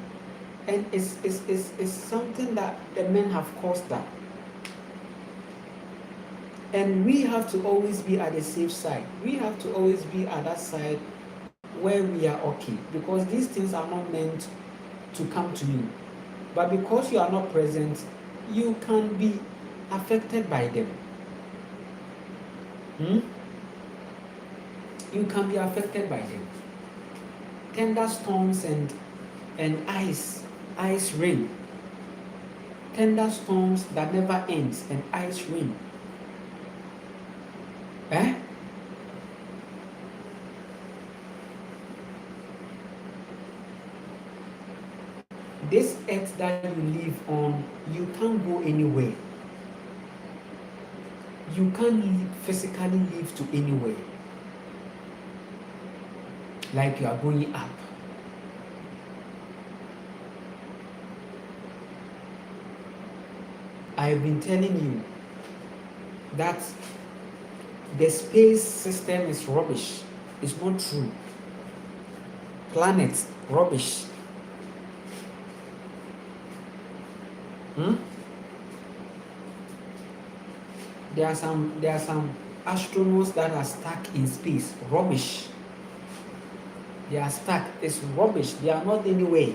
And it's something that the men have caused that. And we have to always be at the safe side. We have to always be at that side where we are okay. Because these things are not meant to come to you. But because you are not present, you can be affected by them. Hmm? You can be affected by them. Thunderstorms and ice rain. Thunderstorms that never ends and ice rain. Eh? This earth that you live on, you can't go anywhere. You can't physically live to anywhere. Like you are going up. I've been telling you that the space system is rubbish. It's not true. Planets, rubbish. Hmm? There are some astronauts that are stuck in space. Rubbish. They are stuck. It's rubbish. They are not anywhere.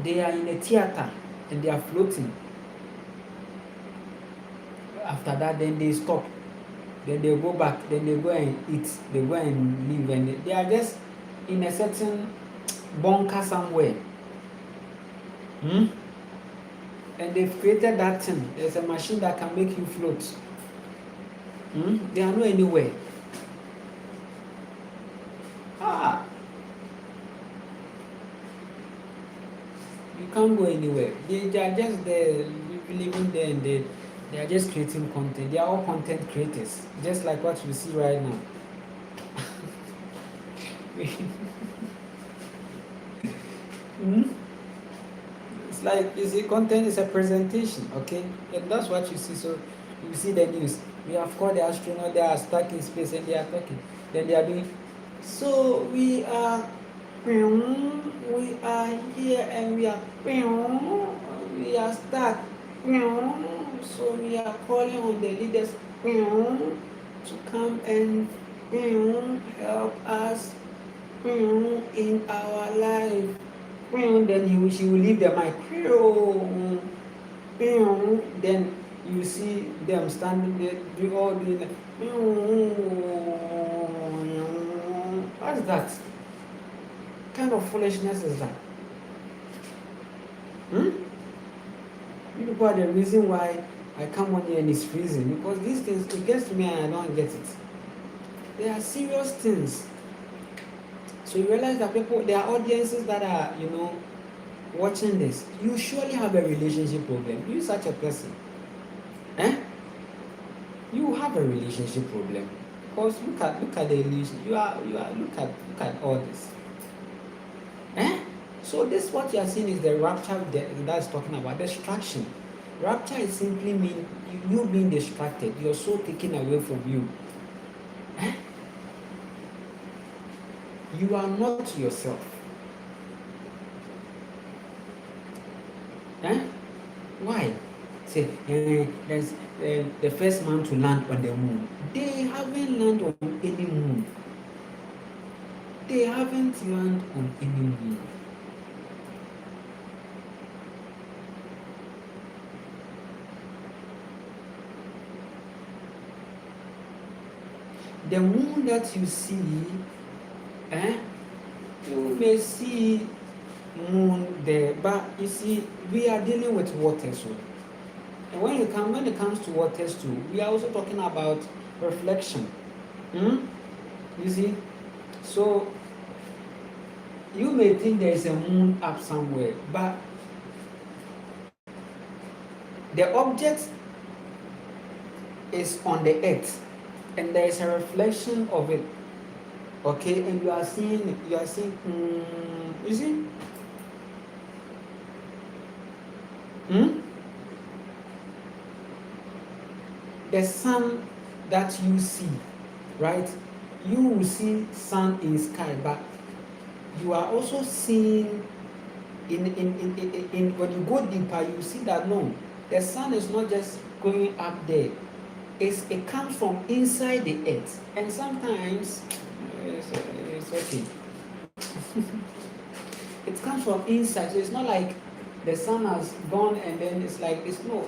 They are in a theater and they are floating. After that, then they stop. Then they go back. Then they go and eat. They go and live. And they are just in a certain bunker somewhere. Hmm? And they've created that thing. There's a machine that can make you float. Hmm? They are not anywhere. Ah, you can't go anywhere. They are just there, living there, and they are just creating content. They are all content creators, just like what you see right now. Hmm? It's like, you see, content is a presentation, okay? And that's what you see. So you see the news. We have called the astronaut, they are stuck in space and they are talking. Then they are doing. So we are here and we are stuck. So we are calling on the leaders to come and help us in our life. Then she will leave the mic. Then you see them standing there doing all the. What's that? What kind of foolishness is that? You people are the reason why I come on here and it's freezing, because these things, it gets to me and I don't get it. They are serious things. So you realize that there are audiences that are, watching this. You surely have a relationship problem. You such a person. You have a relationship problem. Because look at the relation. Look at all this. So this, what you are seeing, is the rapture that's talking about distraction. Rapture is simply mean you being distracted, your soul taken away from you. You are not yourself. Why? Say, there's the first man to land on the moon. They haven't landed on any moon. They haven't landed on any moon. the moon that you see, you may see moon there, but you see, we are dealing with water, so. And when it comes to waters too, we are also talking about reflection. You see, so you may think there is a moon up somewhere, but the object is on the earth, and there is a reflection of it. Okay, and you are seeing, you see. The sun that you see, right? You will see sun in sky, but you are also seeing in when you go deeper, you see that no, the sun is not just going up there. It comes from inside the earth, and sometimes it's okay. It comes from inside, so it's not like the sun has gone and then it's like it's no,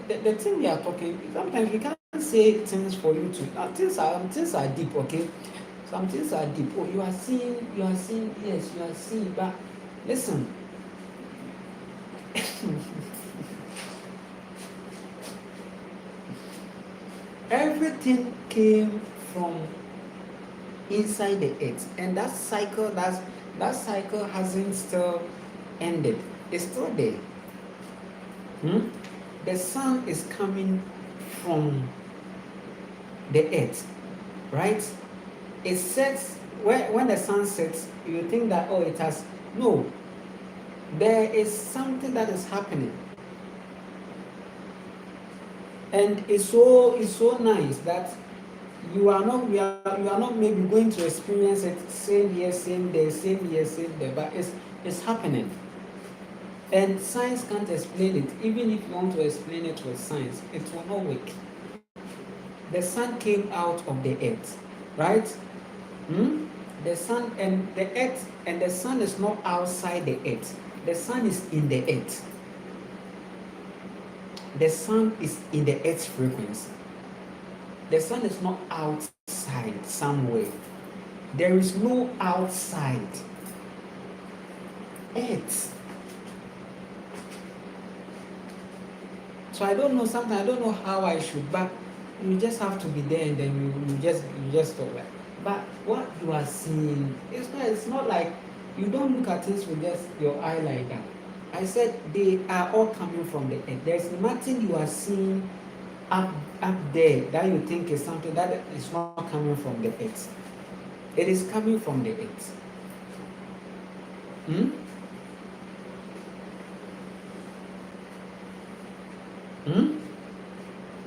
the thing we are talking. Sometimes we can't say things for you to. Things are deep, okay. Some things are deep. Oh, you are seeing. Yes, you are seeing. But listen. Everything came from inside the earth, and that cycle hasn't still ended. It's still there. The sun is coming from the earth, right? It sets, when the sun sets, you think that, oh, it has, no, there is something that is happening. And it's so nice that you are not maybe going to experience it same here, same there, same here, same there, but it's happening. And science can't explain it. Even if you want to explain it with science, it will not work. The sun came out of the earth, right? The sun and the earth, and the sun is not outside the earth. The sun is in the earth. The sun is in the earth's frequency. The sun is not outside somewhere. There is no outside. Earth. So I don't know, sometimes I don't know how I should, but you just have to be there, and then you just talk like. But what you are seeing, it's not like you don't look at things with just your eye like that. I said they are all coming from the earth. There's nothing you are seeing up there that you think is something that is not coming from the earth. It is coming from the earth.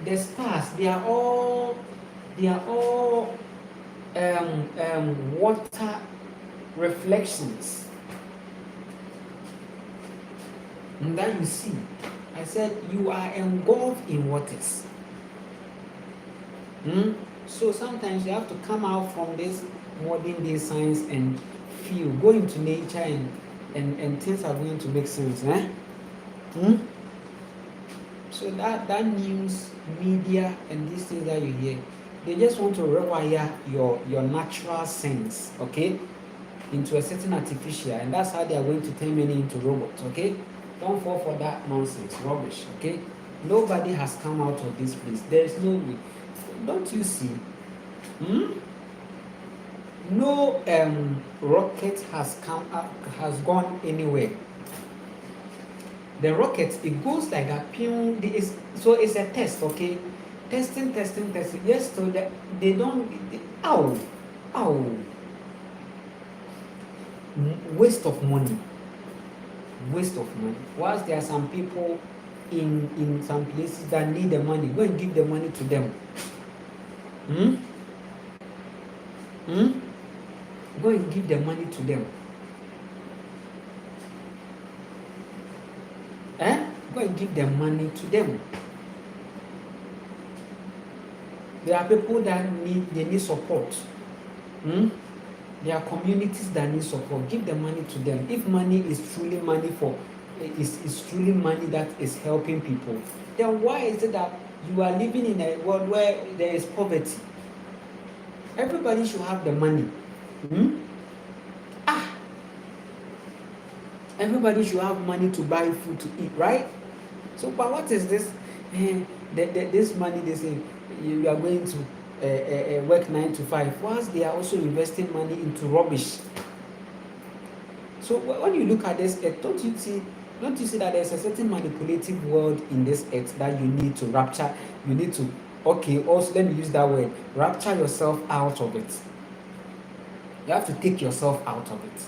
The stars, they are all water reflections that you see. I said you are engulfed in waters. So sometimes you have to come out from this modern day science and go into nature, and things are going to make sense. So that news, media, and these things that you hear, they just want to rewire your natural sense, okay, into a certain artificial, and that's how they are going to turn many into robots, okay? Don't fall for that nonsense, rubbish, okay? Nobody has come out of this place. There is no way. Don't you see? No rocket has gone anywhere. The rocket, it goes like a so it's a test, okay? Testing. Yes, so that they don't. Waste of money. Whilst there are some people in some places that need the money, go and give the money to them. Go and give the money to them. Go and give the money to them. There are people that need support. There are communities that need support. Give the money to them. If money is truly money is truly money that is helping people, then why is it that you are living in a world where there is poverty. Everybody should have the money. Everybody should have money to buy food to eat, right? So, but what is this? This money they say you are going to work 9 to 5, whilst they are also investing money into rubbish. So when you look at this earth, don't you see that there's a certain manipulative world in this earth that you need to rapture? You need to, okay, also let me use that word, rapture yourself out of it. You have to take yourself out of it.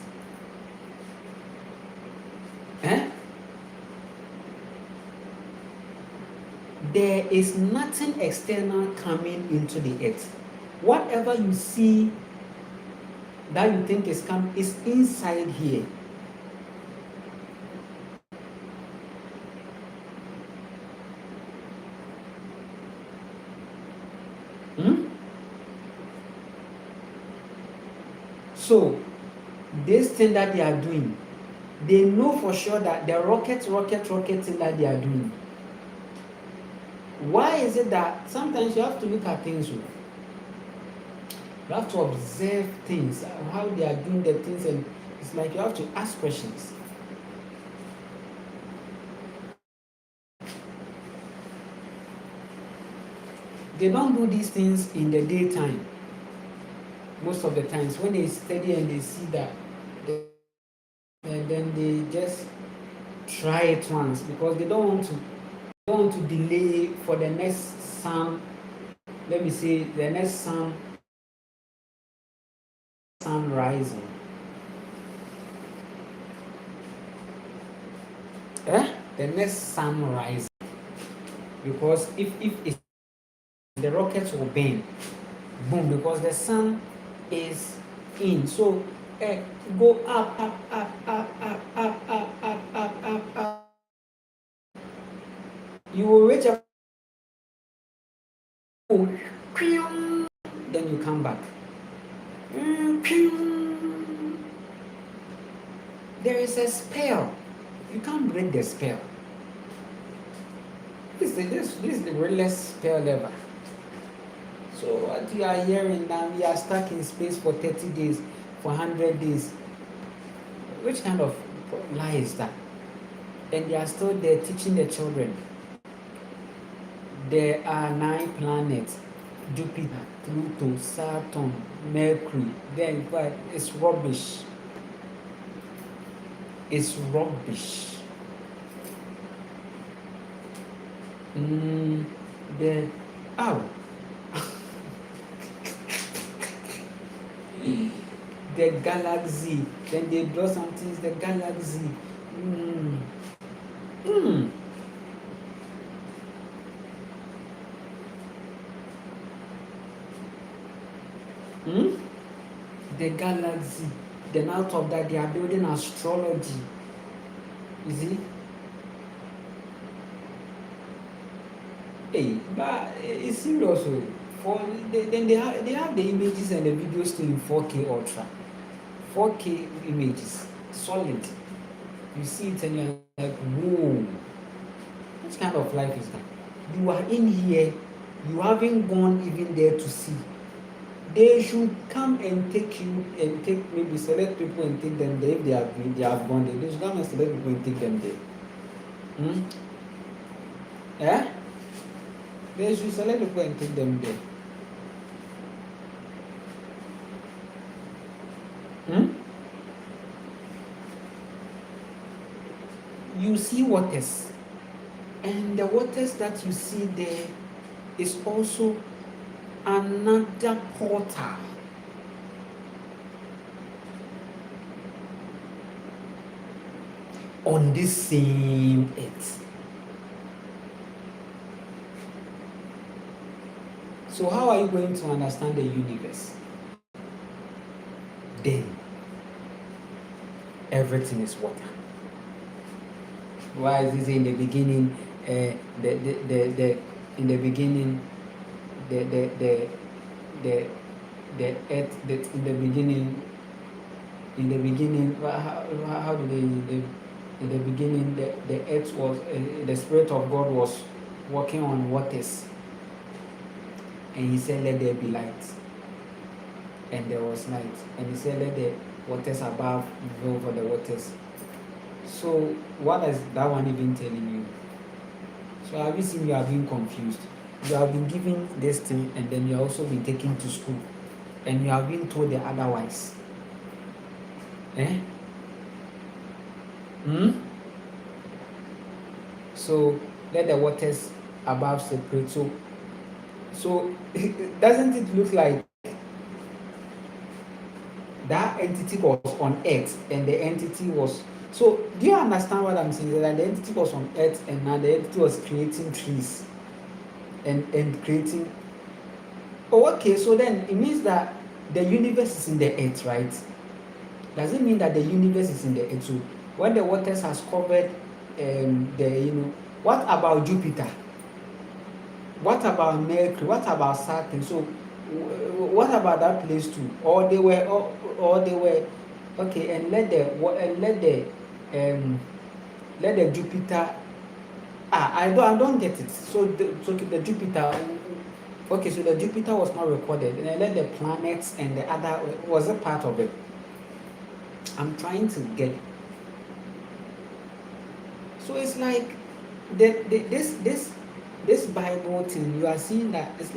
There is nothing external coming into the earth. Whatever you see that you think is coming is inside here. So this thing that they are doing, they know for sure that the rocket thing that they are doing. Why is it that sometimes you have to look at things? You have to observe things, how they are doing the things, and it's like you have to ask questions. They don't do these things in the daytime. Most of the times when they study and they see that, and then they just try it once because they don't want to delay for the next sun. Let me say the next sun rising. The next sun rising, because if it's, the rockets will burn, boom, because the sun is in. So go up, you will reach up, then you come back. There is a spell. You can't break the spell. This is the realest spell ever. So what you are hearing now, we are stuck in space for 30 days, for 100 days. Which kind of lie is that? And they are still there teaching the children. There are 9 planets: Jupiter, Pluto, Saturn, Mercury. Then it's rubbish. It's rubbish. The the galaxy. Then they draw some things. The galaxy. The galaxy. Then out of that, they are building astrology. You see? Hey, but it's serious. Then they have the images and the videos still in 4K Ultra. 4K images. Solid. You see it and you're like, whoa. What kind of life is that? You are in here. You haven't gone even there to see. They should come and take you and take maybe select people and take them there. If they have gone there, they should come and select people and take them there. They should select people and take them there. You see waters, and the waters that you see there is also another portal. On this same earth. So how are you going to understand the universe? Then everything is water. Why is it in the beginning? In the beginning, the earth. In the beginning, how do they? In the beginning, the earth was. The Spirit of God was walking on waters. And he said, let there be light. And there was light. And he said, let the waters above go over the waters. So what is that one even telling you? So have you seen you are being confused? You have been given this thing and then you have also been taken to school. And you have been told the otherwise. Eh? So let the waters above separate. So doesn't it look like that entity was on earth and the entity was, so do you understand what I'm saying? That the entity was on earth and now the entity was creating trees and creating. Oh, okay, so then it means that the universe is in the earth, right? Does it mean that the universe is in the earth? So when the waters has covered what about Jupiter? What about Mercury? What about Saturn? So what about that place too? Or they were okay, and let the Jupiter. I don't get it. So the Jupiter. Okay, so the Jupiter was not recorded, and then let the planets and the other was a part of it. I'm trying to get it. So it's like this Bible thing. You are seeing that it's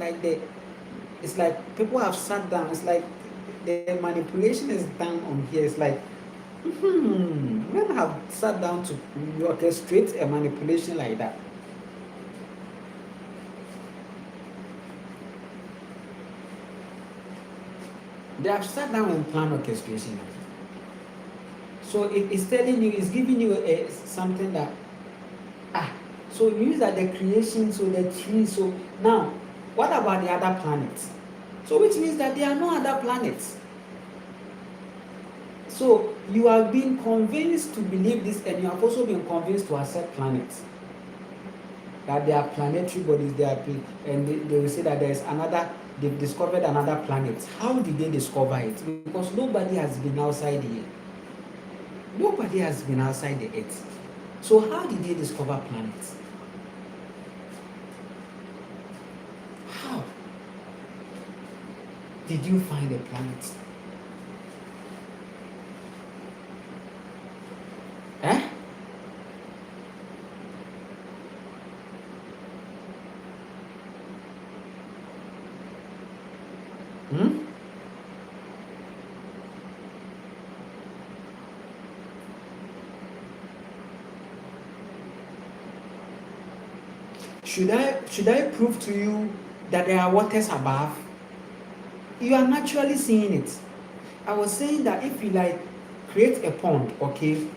like people have sat down. It's like the manipulation is done on here. It's like men have sat down to orchestrate a manipulation like that. They have sat down and planned orchestration. So it's telling you, it's giving you something that so it means that the creation, so the trees. So now, what about the other planets? So which means that there are no other planets. So you have been convinced to believe this, and you have also been convinced to accept planets. That there are planetary bodies, and they will say that there is another, they've discovered another planet. How did they discover it? Because nobody has been outside here. Nobody has been outside the earth. So how did they discover planets? How did you find a planet? Eh? Should I prove to you that there are waters above? You are naturally seeing it. I was saying that if you like create a pond, okay?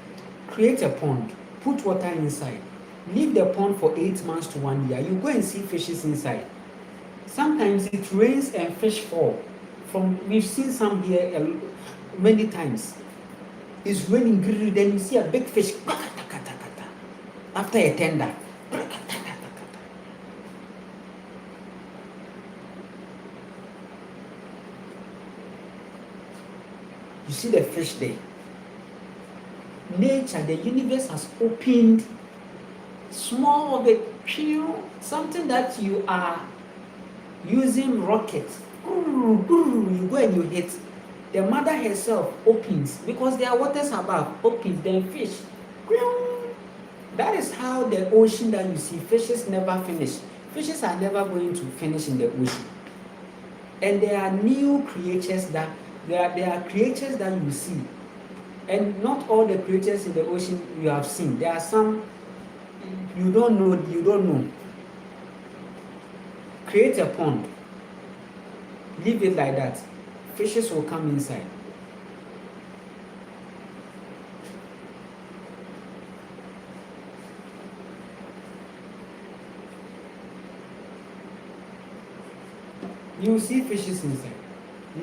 Create a pond, put water inside, leave the pond for 8 months to 1 year, you go and see fishes inside. Sometimes it rains and fish fall. We've seen some here many times. It's raining, then you see a big fish after a tender. You see the fish there. Nature, the universe has opened small of it, something that you are using rockets. You go and you hit. The mother herself opens because there are waters above, opens, then fish. That is how the ocean that you see, fishes never finish. Fishes are never going to finish in the ocean. And there are new creatures that there are creatures that you see. And not all the creatures in the ocean you have seen. There are some you don't know. Create a pond. Leave it like that. Fishes will come inside. You will see fishes inside.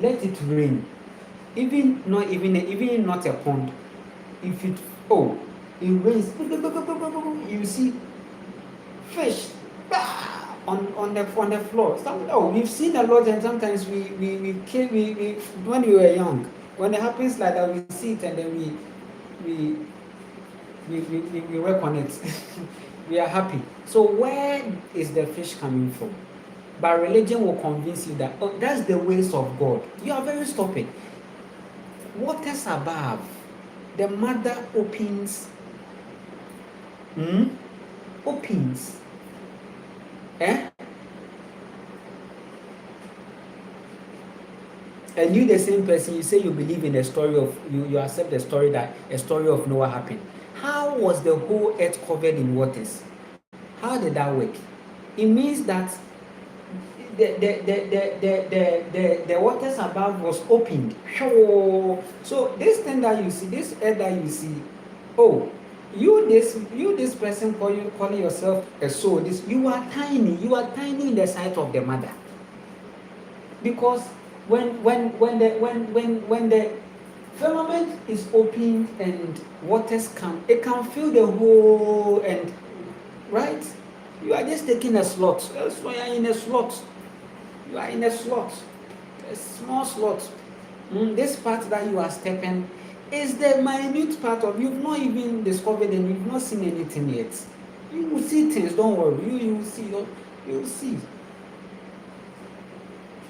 Let it rain. Even not a pond. If it rains, you see fish on the floor. We've seen a lot, and sometimes we when we were young, when it happens like that, we see it and then we work on it. We are happy. So where is the fish coming from? But religion will convince you that, oh, that's the ways of God. You are very stupid. Waters above, the mother opens, opens, eh? And you, the same person, you say you believe in the story of, you accept the story that a story of Noah happened. How was the whole earth covered in waters? How did that work? It means that the waters above was opened. So this thing that you see, this earth that you see, oh, you this person calling yourself a soul, this you are tiny in the sight of the mother. Because when the firmament is opened and waters come, it can fill the whole, and right, you are just taking a slot. So you are in a slot. You are in a slot, a small slot. This part that you are stepping is the minute part of, you've not even discovered and you've not seen anything yet. You will see things, don't worry. You will see. You will see.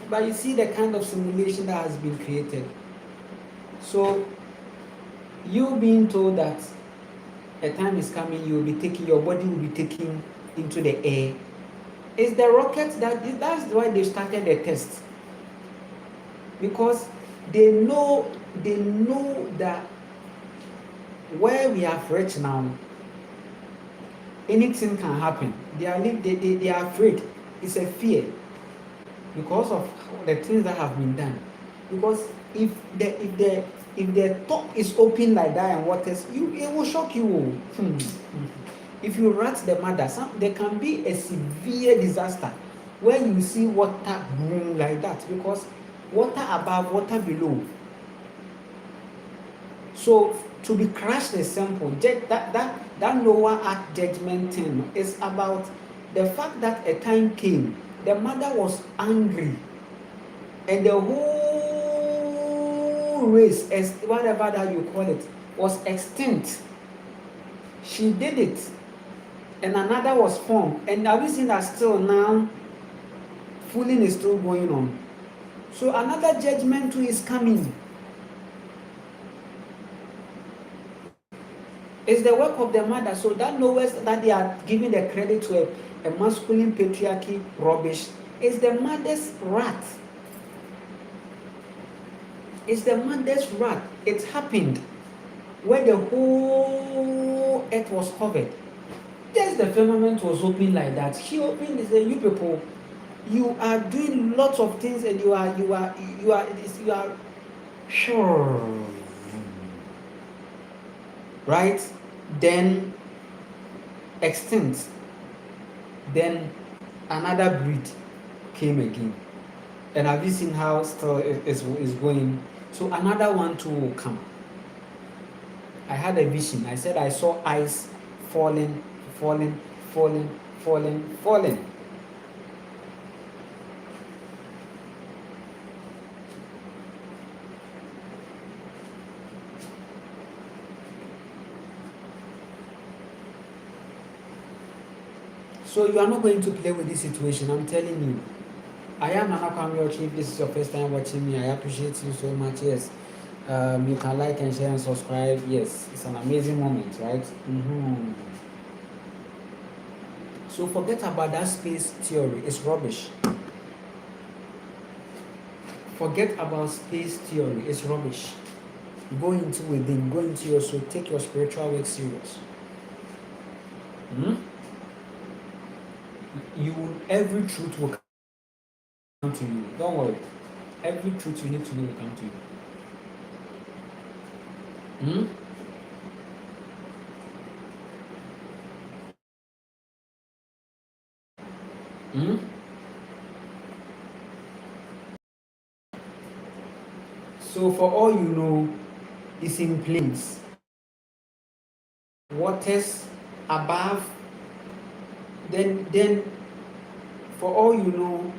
But you see the kind of simulation that has been created. So you being told that a time is coming, you will be taking, your body will be taken into the air. It's the rocket that's why they started the test. Because they know that where we have reached now, anything can happen. They are afraid. It's a fear because of the things that have been done. Because if the top is open like that and waters, it will shock you. If you rat the mother, there can be a severe disaster where you see water boom like that, because water above, water below. So to be crushed is simple. That Noah Ark judgment thing is about the fact that a time came, the mother was angry, and the whole race, as whatever that you call it, was extinct. She did it, and another was formed. And have you seen that still now fooling is still going on? So another judgment too is coming. It's the work of the mother. So that knows that they are giving the credit to a masculine patriarchy rubbish. It's the mother's wrath. It's the mother's wrath. It happened where the whole earth was covered. Just the firmament was open like that. She opened and said, "You people, you are doing lots of things, and you are sure, right?" Then extinct. Then another breed came again. And have you seen how still is going? So another one too will come. I had a vision. I said I saw ice falling. So you are not going to play with this situation, I'm telling you. I am Anakwamiochi. If this is your first time watching me, I appreciate you so much. Yes. You can like and share and subscribe. Yes, it's an amazing moment, right? So forget about that space theory. It's rubbish. Forget about space theory. It's rubbish. Go into within. Go into your soul. Take your spiritual work serious. Every truth will come to you. Don't worry. Every truth you need to know will come to you. So for all you know, it's in planes. Waters above. Then for all you know,